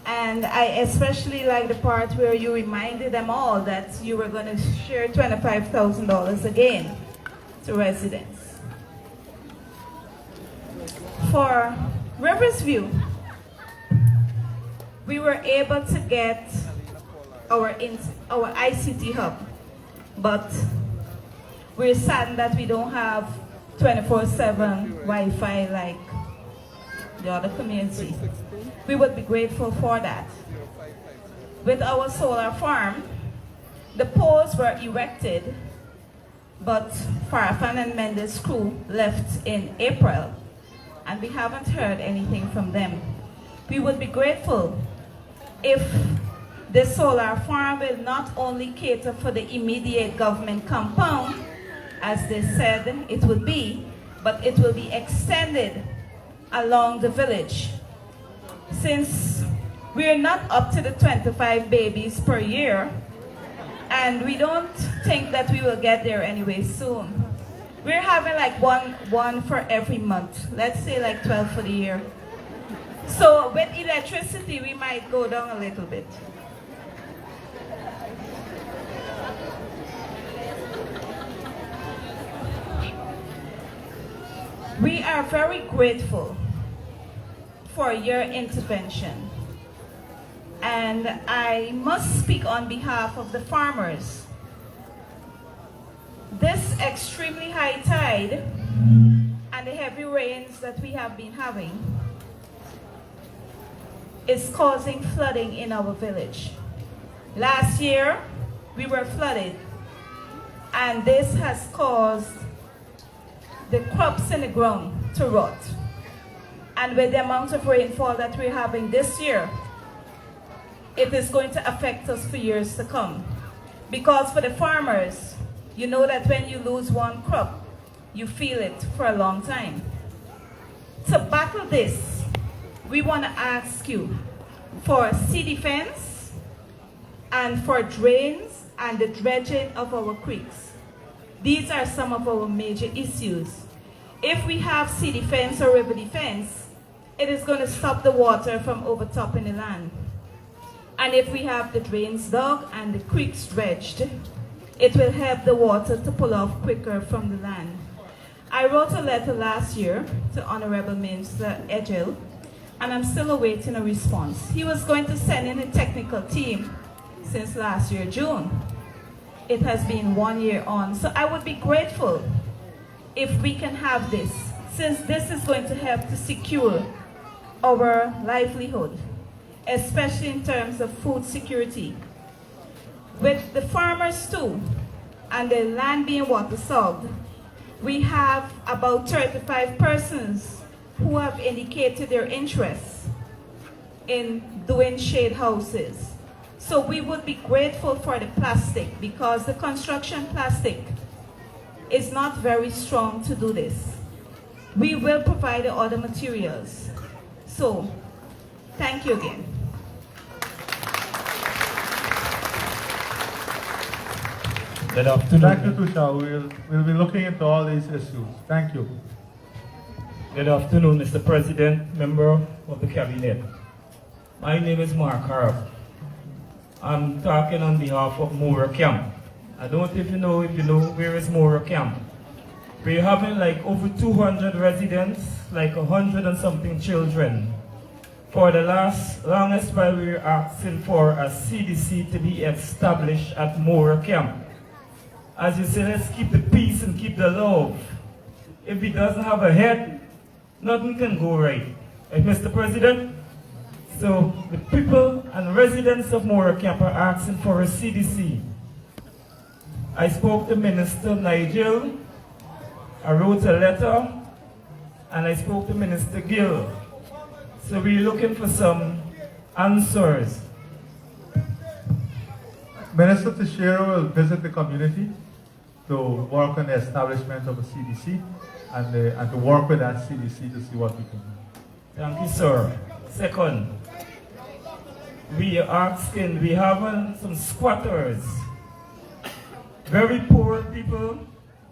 And I especially like the part where you reminded them all that you were going to share $25,000 again to residents. For Riversview, we were able to get our ICT hub, but we're saddened that we don't have 24/7 Wi-Fi like the other community. We would be grateful for that. With our solar farm, the poles were erected, but Farfan and Mendes' crew left in April, and we haven't heard anything from them. We would be grateful if the solar farm will not only cater for the immediate government compound, as they said it would be, but it will be extended along the village. Since we're not up to the 25 babies per year, and we don't think that we will get there anyway soon. We're having like one for every month. Let's say like 12 for the year. So with electricity, we might go down a little bit. We are very grateful for your intervention. And I must speak on behalf of the farmers. This extremely high tide and the heavy rains that we have been having is causing flooding in our village. Last year, we were flooded, and this has caused the crops in the ground to rot. And with the amount of rainfall that we're having this year, it is going to affect us for years to come. Because for the farmers, you know that when you lose one crop, you feel it for a long time. To battle this, we want to ask you for sea defense and for drains and the dredging of our creeks. These are some of our major issues. If we have sea defense or river defense, it is going to stop the water from overtopping the land. And if we have the drains dug and the creeks dredged, it will help the water to pull off quicker from the land. I wrote a letter last year to Honorable Minister Edgell, and I'm still awaiting a response. He was going to send in a technical team since last year, June. It has been 1 year on, so I would be grateful if we can have this, since this is going to help to secure our livelihood, especially in terms of food security. With the farmers too, and the land being waterlogged, we have about 35 persons who have indicated their interest in doing shade houses. So we would be grateful for the plastic, because the construction plastic is not very strong to do this. We will provide the other materials. So, thank you again. Good afternoon. Thank you, Tusha. We'll be looking into all these issues. Thank you. Good afternoon, Mr. President, member of the Cabinet. My name is Mark Harp. I'm talking on behalf of Moora Camp. I don't know if you know where is Moora Camp. We're having like over 200 residents, like 100 and something children. For the longest while we were asking for a CDC to be established at Moora Camp. As you say, let's keep the peace and keep the love. If he doesn't have a head, nothing can go right. Right, Mr. President? So the people and residents of Moora Camp are asking for a CDC. I spoke to Minister Nigel, I wrote a letter, and I spoke to Minister Gill. So we're looking for some answers. Minister Teixeira will visit the community to work on the establishment of a CDC and to work with that CDC to see what we can do. Thank you, sir. Second, we are asking, we have some squatters, very poor people,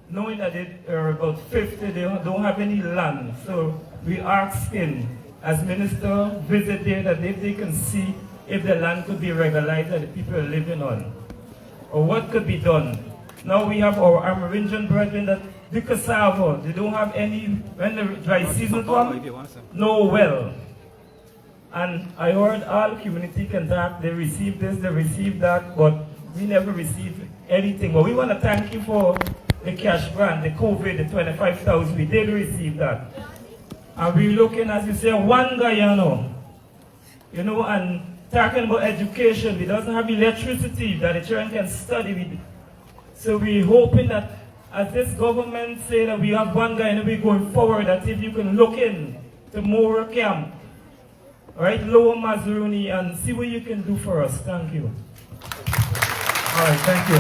knowing that they are about 50, they don't have any land. So we are asking, as minister visit there, that if they can see if the land could be regularized that the people are living on, or what could be done. Now we have our Amerindian brethren that the cassava, they don't have any, when the dry season comes, no well. And I heard all community contact, they received this, they received that, but we never received anything. But we want to thank you for the cash grant, the COVID, the 25,000, we did receive that. And we're looking, as you say, one Guyana, you know, and talking about education, we doesn't have electricity that the children can study with. So we're hoping that as this government say that we have one Guyana, we're going forward, that if you can look in to Moora Camp, right, Lower Mazaruni, and see what you can do for us. Thank you. All right, thank you.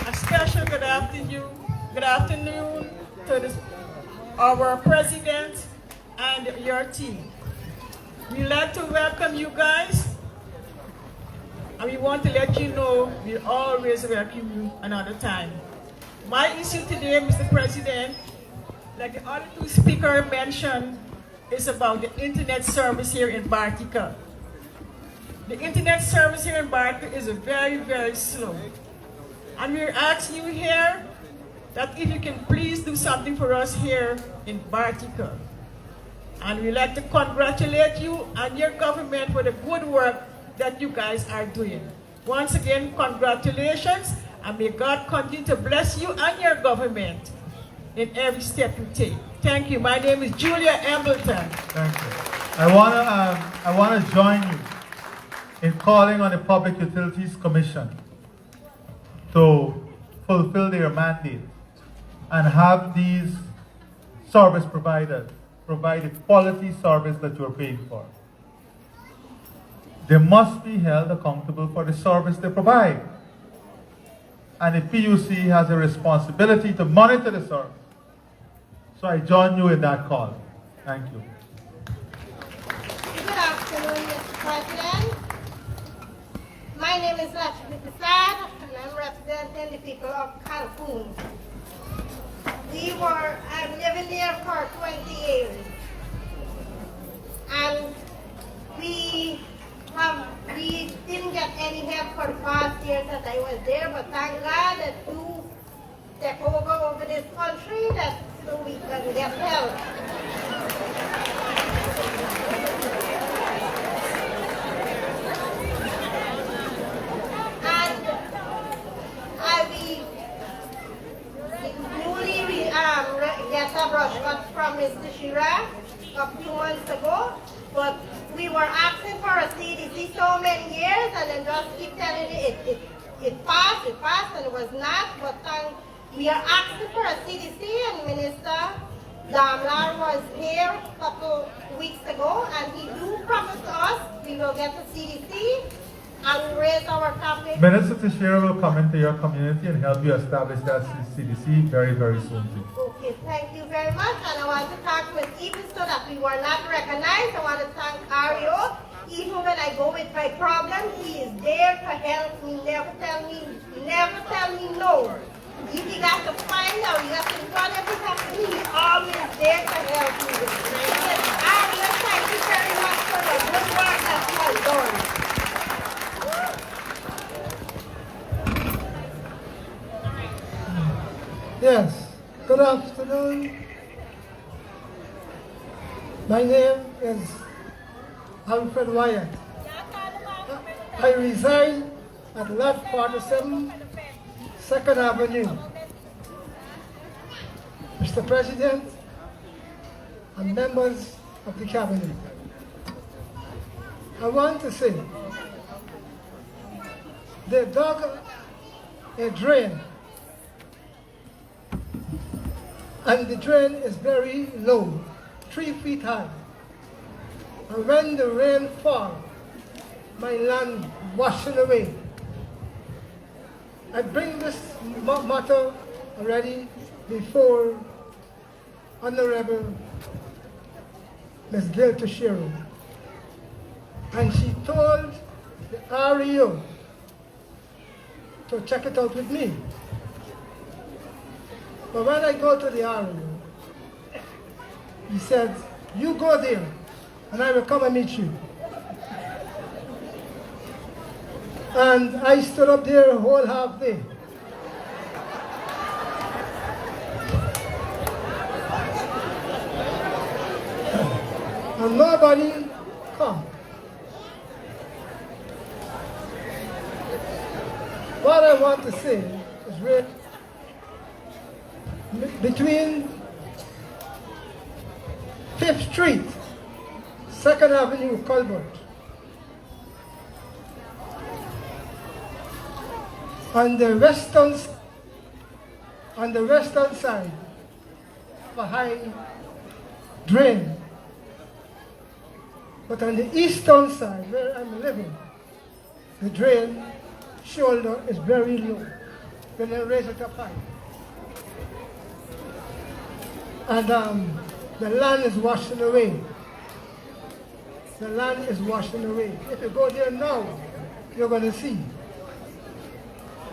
A special good afternoon to our president and your team. We'd like to welcome you guys, and we want to let you know we always welcome you another time. My issue today, Mr. President, like the other two speakers mentioned, is about the internet service here in Bartica. The internet service here in Bartica is very, very slow. And we're asking you here that if you can please do something for us here in Bartica. And we'd like to congratulate you and your government for the good work that you guys are doing. Once again, congratulations, and may God continue to bless you and your government in every step you take. Thank you. My name is Julia Embleton. Thank you. I want to join you in calling on the Public Utilities Commission to fulfill their mandate and have these service providers provide the quality service that you're paying for. They must be held accountable for the service they provide. And the PUC has a responsibility to monitor the service So I join you in that call. Thank you. Good afternoon, Mr. President. My name is Lakshmi Prasad, and I'm representing the people of Calhoun. I've lived there for 20 years. And we didn't get any help for the past years that I was there, but thank God that you take over this country so we can get help. And we get a brush cut from Mr. Shira a few months ago, but we were asking for a CDC so many years, and then just keep telling it passed, and it was not. But we are asking for a CDC, and Minister Damlar was here a couple weeks ago, and he do promise us we will get a CDC and raise our topic. Minister Teixeira will come into your community and help you establish that CDC very, very soon too. Okay, thank you very much. And I want to thank Ms. Even so that we were not recognized. I want to thank Ario. Even when I go with my problem, he is there to help me, never tell me no. If you got to find out, you got to run everything, he always there to help me. Ario, thank you very much for the good work that you have done. Yes, good afternoon. My name is Alfred Wyatt. I reside at Lot 47, 2nd Avenue. Mr. President and members of the Cabinet, I want to say they dug a drain, and the drain is very low, 3 feet high. And when the rain falls, my land washing away. I bring this matter already before Honorable Ms. Gail Teixeira, and she told the REO to check it out with me. But when I go to the REO, he said, you go there and I will come and meet you. And I stood up there a whole half day. And nobody come. What I want to say is really between 5th Street, 2nd Avenue, Colbert, on the western side of a high drain, but on the eastern side where I'm living, the drain shoulder is very low. Then I raise it up high. And the land is washing away. The land is washing away. If you go there now, you're going to see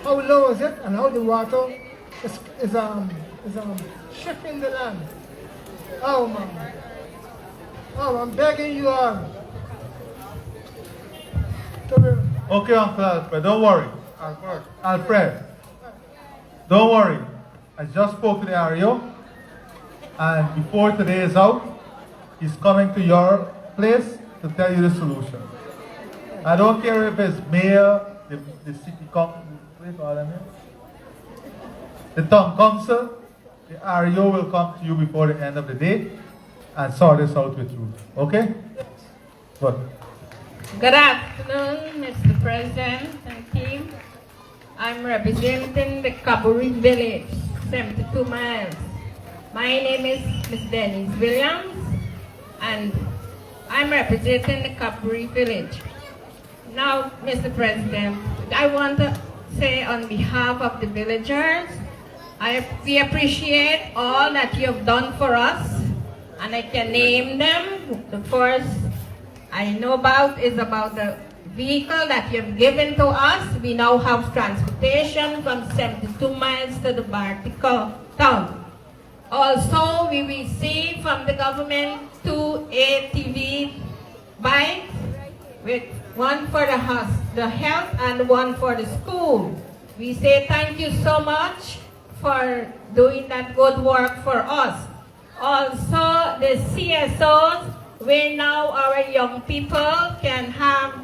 how low is it and how the water is shifting the land. Oh man. Oh, I'm begging you all. Okay, Uncle Alfred, don't worry. Alfred, don't worry. I just spoke to the REO, and before today is out, he's coming to your place to tell you the solution. I don't care if it's mayor, the city council, the town council, the REO will come to you before the end of the day and sort this out with you. Okay? Good. Good afternoon, Mr. President and team. I'm representing the Kaburi village, 72 miles. My name is Ms. Denise Williams, and I'm representing the Kaburi village. Now, Mr. President, I want to say on behalf of the villagers We appreciate all that you have done for us, and I can name them. The first I know about is about the vehicle that you have given to us. We now have transportation from 72 miles to the Bartica town. Also, we received from the government 2 ATV bikes, with one for the health and one for the school. We say thank you so much for doing that good work for us. Also, the CSOs, where now our young people can have,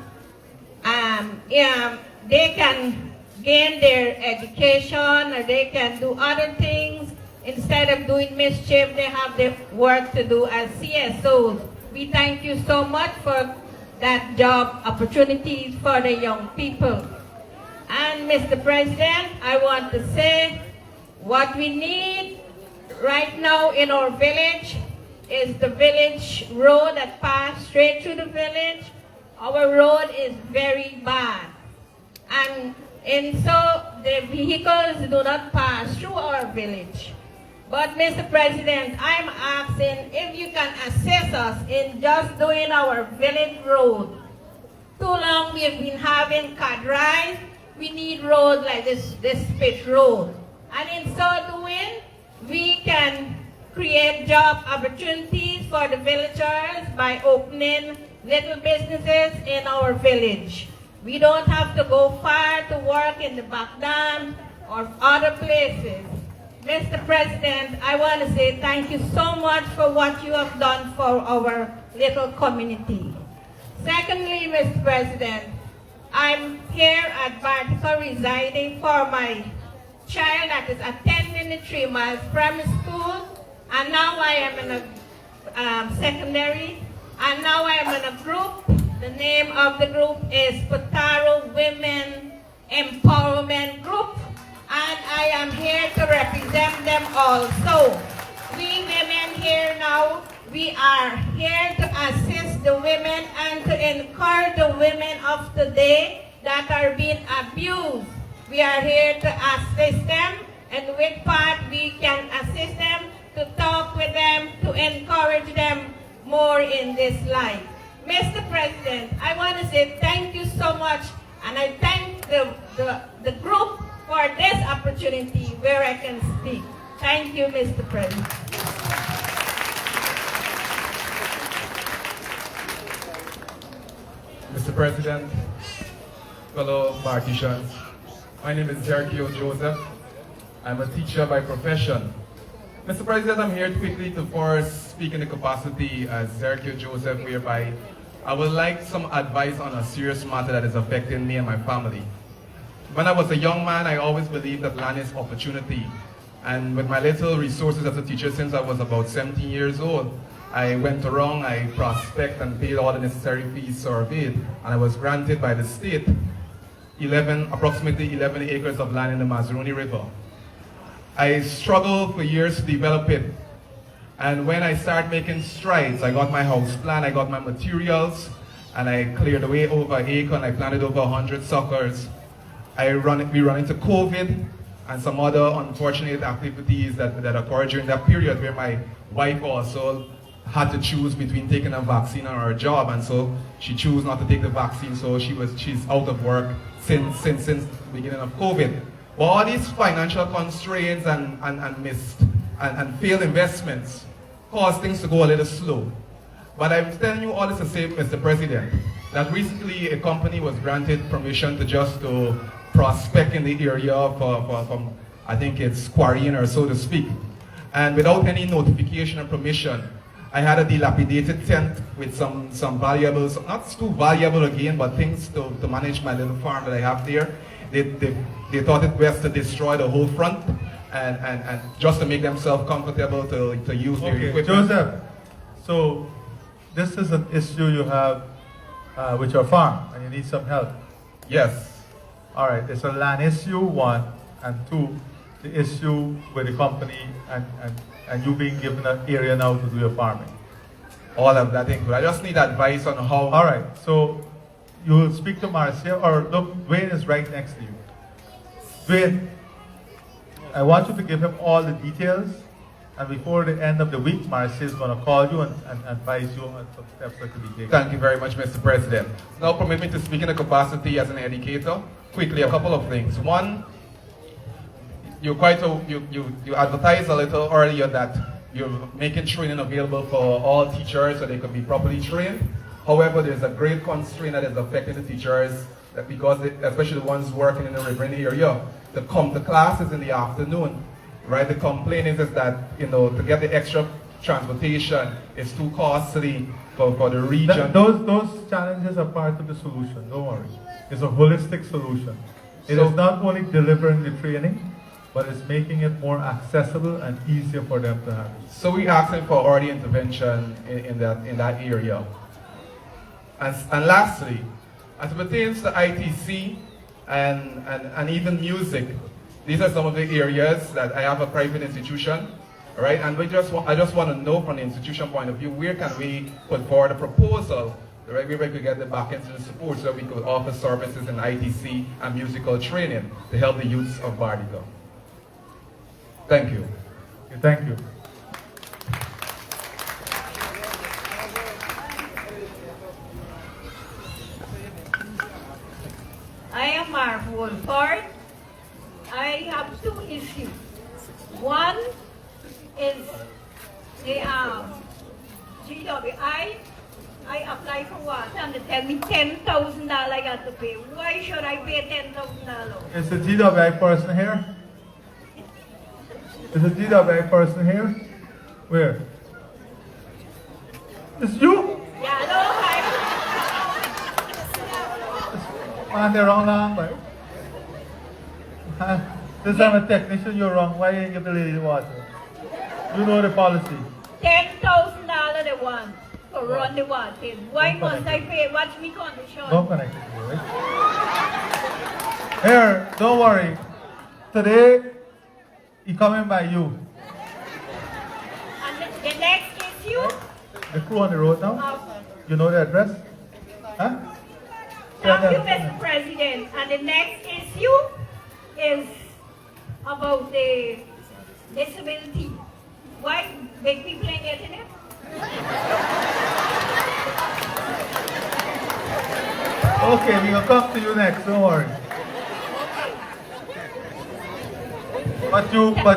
they can gain their education, or they can do other things. Instead of doing mischief, they have their work to do as CSOs. We thank you so much for that job opportunities for the young people. And Mr. President, I want to say what we need right now in our village is the village road that passes straight through the village. Our road is very bad. And so the vehicles do not pass through our village. But Mr. President, I'm asking if you can assist us in just doing our village road. Too long we've been having car rides. We need roads like this pit road. And in so doing, we can create job opportunities for the villagers by opening little businesses in our village. We don't have to go far to work in the back dam or other places. Mr. President, I want to say thank you so much for what you have done for our little community. Secondly, Mr. President, I'm here at Bartica residing for my child that is attending the 3 Miles Primary School, and now I am in a secondary, and now I am in a group. The name of the group is Potaro Women Empowerment Group, and I am here to represent them also. We women here now, we are here to assist the women and to encourage the women of today that are being abused. We are here to assist them, and with part we can assist them, to talk with them, to encourage them more in this life. Mr. President, I want to say thank you so much, and I thank the group for this opportunity where I can speak. Thank you, Mr. President. Mr. President, fellow Barticians, my name is Sergio Joseph. I'm a teacher by profession. Mr. President, I'm here quickly to first speak in the capacity as Sergio Joseph, whereby I would like some advice on a serious matter that is affecting me and my family. When I was a young man, I always believed that land is opportunity. And with my little resources as a teacher since I was about 17 years old, I went around, I prospect and paid all the necessary fees surveyed, and I was granted by the state approximately 11 acres of land in the Mazaruni River. I struggled for years to develop it. And when I started making strides, I got my house plan, I got my materials, and I cleared away over an acre, and I planted over 100 suckers. We run into COVID and some other unfortunate activities that occurred during that period, where my wife also had to choose between taking a vaccine or her job, and so she chose not to take the vaccine, so she's out of work since the beginning of COVID. But all these financial constraints and failed investments caused things to go a little slow. But I'm telling you all this to say, Mr. President, that recently a company was granted permission to prospect in the area from I think it's quarrying or so to speak. And without any notification or permission, I had a dilapidated tent with some valuables, not too valuable again, but things to manage my little farm that I have there. They thought it best to destroy the whole front and just to make themselves comfortable to use their equipment. Joseph, so this is an issue you have with your farm, and you need some help. Yes. All right, it's a land issue, 1, and 2, the issue with the company and you being given an area now to do your farming. All of that included. I just need advice on how. All right, so you will speak to Marcia, or look, Dwayne is right next to you. Dwayne, I want you to give him all the details, and before the end of the week, Marcia is going to call you and advise you on some steps that could be taken. Thank you very much, Mr. President. Now permit me to speak in a capacity as an educator. Quickly, a couple of things. One, you advertised a little earlier that you're making training available for all teachers so they can be properly trained. However, there's a great constraint that is affecting the teachers, that because especially the ones working in the Riverine area, to come to classes in the afternoon. Right, the complaint is that, you know, to get the extra transportation is too costly for the region. Those challenges are part of the solution, don't worry. It's a holistic solution. It is not only delivering the training, but it's making it more accessible and easier for them to have. So we're asking for early intervention in that area. And lastly, as it pertains to ITC and even music, these are some of the areas that I have a private institution, all right? And I just want to know from the institution point of view, where can we put forward a proposal, right, where we could get the back end to support so we could offer services in ITC and musical training to help the youths of Bartica. Thank you. Thank you. I am Marv Wolford. I have two issues. One is the GWI. I applied for water and they tell me $10,000 I got to pay. Why should I pay $10,000? Is the GWI person here? Is the GWI person here? Where? It's you? Yeah, no, Man, they're wrong now, right? This time a technician, you're wrong. Why ain't you give the lady the water? You know the policy. $10,000 they want to run the water. Why must I pay? Watch me condition. Don't connect it to you, right? Here, don't worry. Today, he coming by you. And the next issue? The crew on the road now? You know the address? Huh? Thank you, Mr. President. And the next issue is about the disability. Why big people ain't getting it? Okay, we're going to come to you next, don't worry. But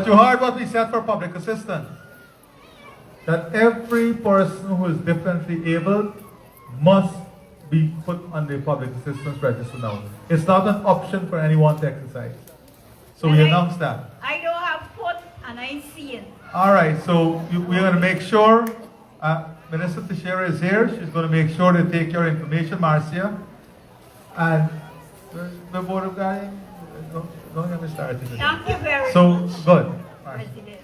you heard what we said for public assistance. That every person who is differently able must be put on the public assistance register now. It's not an option for anyone to exercise. So we announced that. I don't have foot and I see it. All right, so we're going to make sure, Minister Teixeira is here. She's going to make sure to take your information, Marcia. And the Board of Guiding, don't get me started. Thank you very so, much. So, good. President.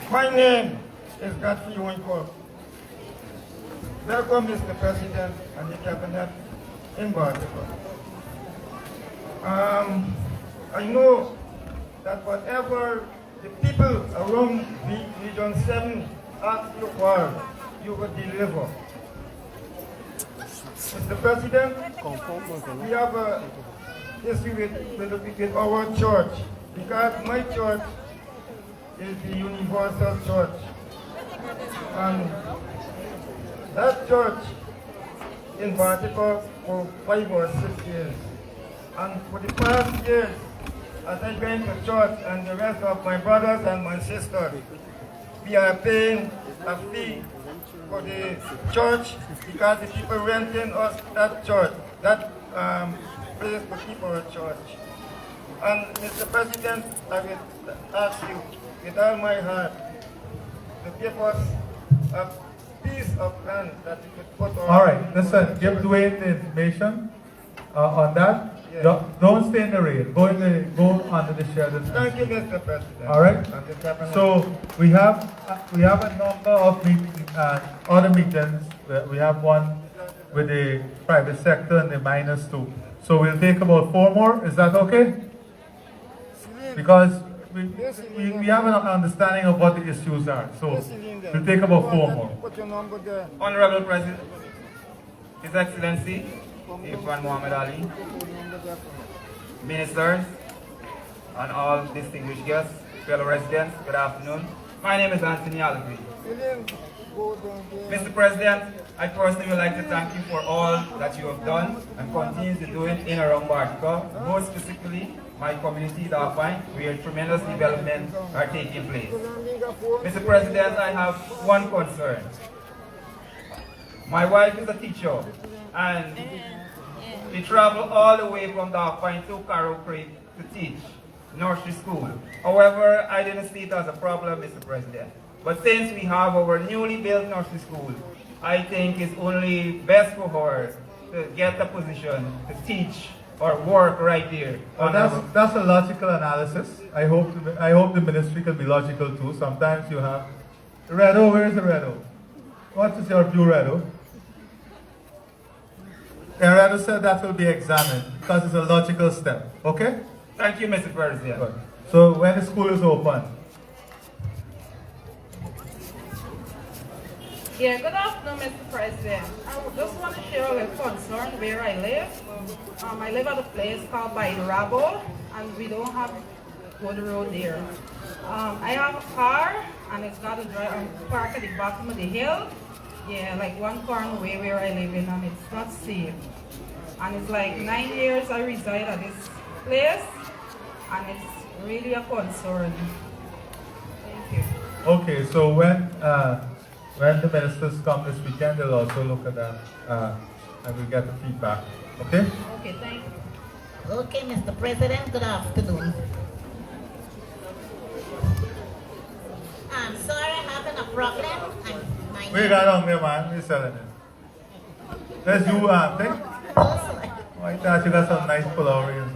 My name is Godfrey Winkle. Welcome, Mr. President and the Cabinet in Bartica. I know that whatever the people around Region 7 ask you for, you will deliver. Mr. President, we have a issue with our church, because my church is the Universal Church. And that church in Bartica for 5 or 6 years. And for the past years, as I went to church and the rest of my brothers and my sisters, we are paying a fee for the church because the people renting us that church, that place to keep our church. And Mr. President, I will ask you with all my heart to give us a piece of land that we could put on. All right, listen, give Dwayne the information on that. Yes. Don't stay in the rain. Go under the shed. Thank you, Mr. President. All right. So we have a number of other meetings. We have one with the private sector and the miners too. So we'll take about 4 more. Is that okay? Because we have an understanding of what the issues are. So we'll take about 4 more. Put your number there. Honorable President, His Excellency, Ifan Muhammad Ali, ministers, and all distinguished guests, fellow residents, good afternoon. My name is Anthony Allegri. Mr. President, I personally would like to thank you for all that you have done and continue to do it in around Bartica, more specifically my community, Darfine, where tremendous developments are taking place. Mr. President, I have one concern. My wife is a teacher, and we travel all the way from Darfine to Carroll Creek to teach nursery school. However, I didn't see it as a problem, Mr. President. But since we have our newly built nursery school, I think it's only best for her to get a position to teach or work right there. Well, that's a logical analysis. I hope the ministry can be logical too. Sometimes you have Redo. Where is the Redo? What is your view, Redo? Redo said that will be examined because it's a logical step. Okay? Thank you, Mr. President. Good. So when the school is open. Yeah, good afternoon, Mr. President. I just want to share a concern where I live. I live at a place called By the Rabo, and we don't have good road there. I have a car, and it's got to park at the bottom of the hill. Yeah, like one corner away where I live in, and it's not safe. And it's like 9 years I reside at this place, and it's really a concern. Thank you. Okay, so when the ministers come this weekend, they'll also look at that and we'll get the feedback. Okay? Okay, thank you. Okay, Mr. President, good afternoon. I'm sorry I'm having a problem. We got on there, man. We're selling it. There's you, thing. Oh, I thought you got some nice pullovers.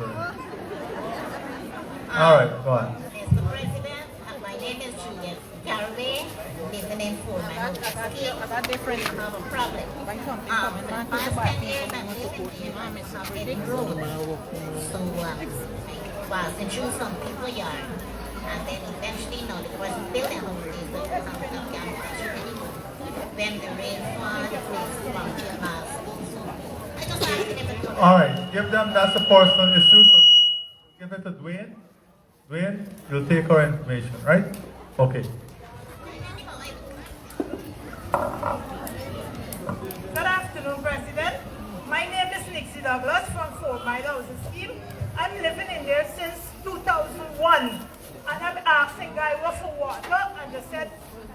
All right, go on. Mr. President, my name is Juliet Garvey, living in Foreman. I have a problem. For the past 10 years, I'm living here on Miss Already Road. So I was into some people's yard. And then eventually, there wasn't building houses, but something can't catch it anymore. When the rain falls, the place is from last. I just asking if it's All right, give them, that's a personal issue, so give it to Dwayne. Dwayne, you'll take our information, right? Okay. Good afternoon, President. My name is Nixie Douglas from 4 Mile Housing Scheme. I'm living in there since 2001. And I'm asking guy for water, and they said,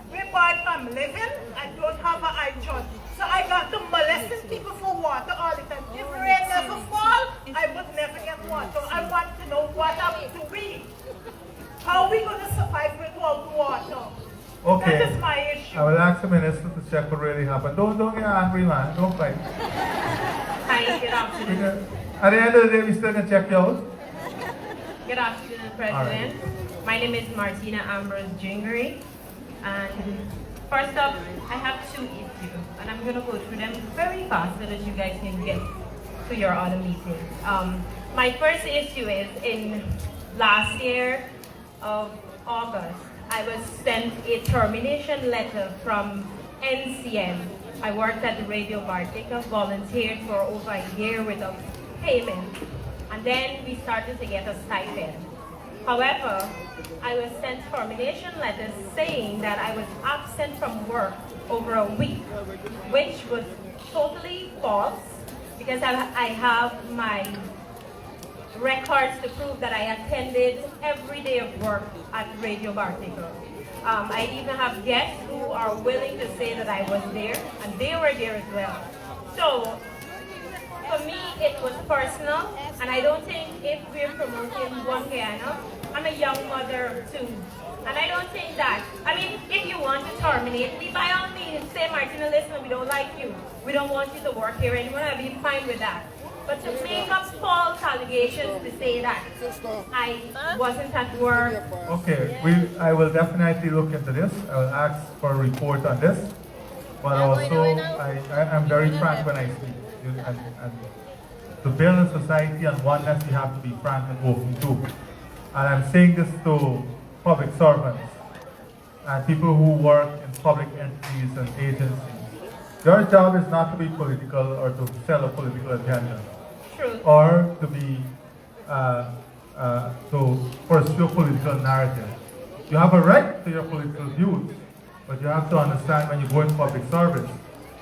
where part I'm living, I don't have an eye shot. So I got to molesting people for water all the time. If rain never fall, I would never get water. I want to know what happened to we. How are we going to survive without water? Okay. That is my issue. I will ask the minister to check what really happened. Don't get angry, man. Don't fight. Hi, good afternoon. At the end of the day, we still can check you out. Good afternoon, President. Right. My name is Martina Ambrose Jingeri. And first up, I have 2 issues. And I'm going to go through them very fast so that you guys can get to your other meetings. My first issue is in last year of August, I was sent a termination letter from NCM. I worked at the Radio Bartica, volunteered for over a year without payment, and then we started to get a stipend. However, I was sent termination letters saying that I was absent from work over a week, which was totally false because I have my records to prove that I attended every day of work at Radio Bartica. I even have guests who are willing to say that I was there, and they were there as well. So, for me, it was personal, and I don't think if we're promoting One Guyana, I'm a young mother too. And I don't think that, I mean, if you want to terminate me, by all means, say, Martina, listen, we don't like you. We don't want you to work here anymore, I'll be fine with that. But to make up false allegations to say that I wasn't at work. Okay, I will definitely look into this. I will ask for a report on this. But also, I'm very frank when I speak. And to build a society on oneness, you have to be frank and open too. And I'm saying this to public servants and people who work in public entities and agencies. Your job is not to be political or to sell a political agenda. True. Or to be to pursue a political narrative. You have a right to your political views, but you have to understand when you go in public service,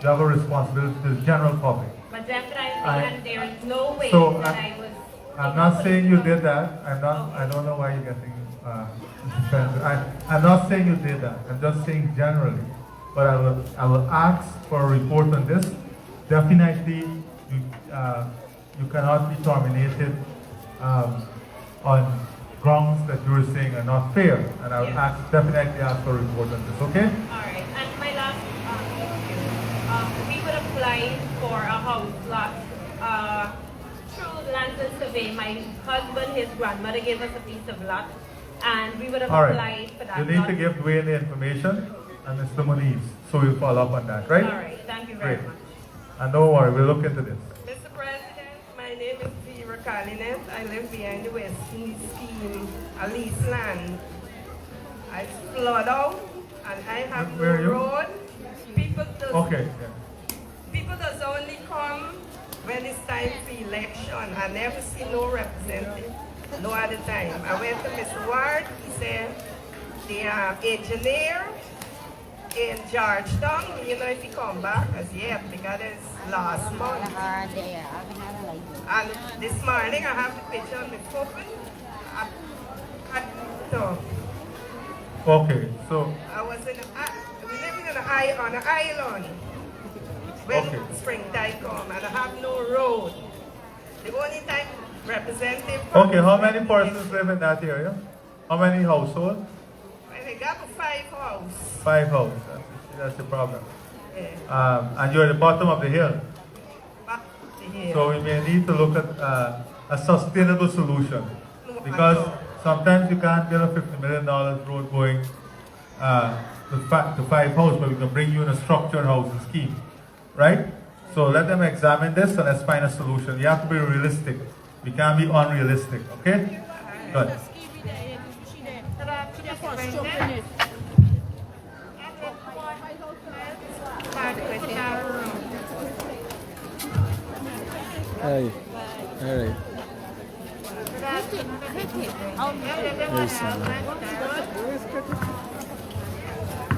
you have a responsibility to the general public. But that's what I'm saying, and there is no way So that I was... I'm not saying you did that. I don't know why you're getting offended. I'm not saying you did that. I'm just saying generally. But I will ask for a report on this. Definitely, you cannot be terminated on grounds that you're saying are not fair. And I will definitely ask for a report on this. Okay? All right. And my last issue, we would apply for a house lot through land and survey. My husband, his grandmother gave us a piece of lot, and we would have applied for that. You need to give Dwayne the information and Mr. Moniz, so we'll follow up on that, right? All right. Thank you very much. And don't worry, we'll look into this. Mr. President, my name is Vera Carlinet. I live behind the West East Scheme, a lease land. I flood out, and I have no road. People does only come when it's time for election. I never see no representative, no other time. I went to Mr. Ward, he said, the engineer in Georgetown, you know if he come back as yet, because it's last month. And this morning I have the picture on the phone. Okay, so I was living on an island when spring tide come, and I have no road. The only time representative. Okay, how many persons live in that area? How many households? I got 5 houses. 5 houses. That's the problem. And you're at the bottom of the hill. So we may need to look at a sustainable solution, because sometimes you can't get a $50 million road going to 5 houses, but we can bring you in a structured housing scheme, right? So let them examine this and let's find a solution. You have to be realistic. We can't be unrealistic, okay? Good. Hey, all right.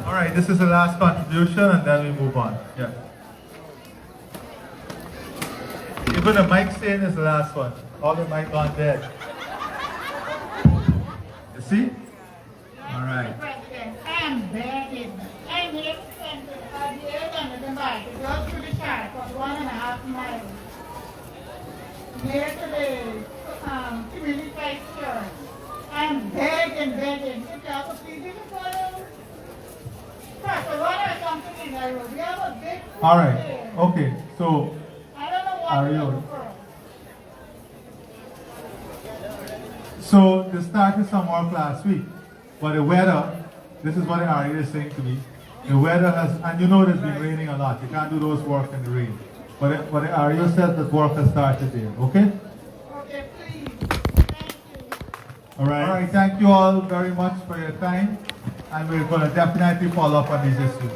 All right, this is the last contribution and then we move on. Yeah. Even the mic stand is the last one. All the mic on dead. You see? All right. I'm begging. I'm here to send the air under the mic. It goes through the shot for 1.5 miles. Here to the community faith church. I'm begging. If you have a feeding for first, the water is something in there. We have a big All right. Okay. So, I don't know what are you? So, they started some work last week, but the weather, this is what the RA is saying to me, the weather has, and you know it's been raining a lot, you can't do those work in the rain. But the RA said that work has started there, okay? Okay, please. All right, thank you all very much for your time, and we're going to definitely follow up on these issues.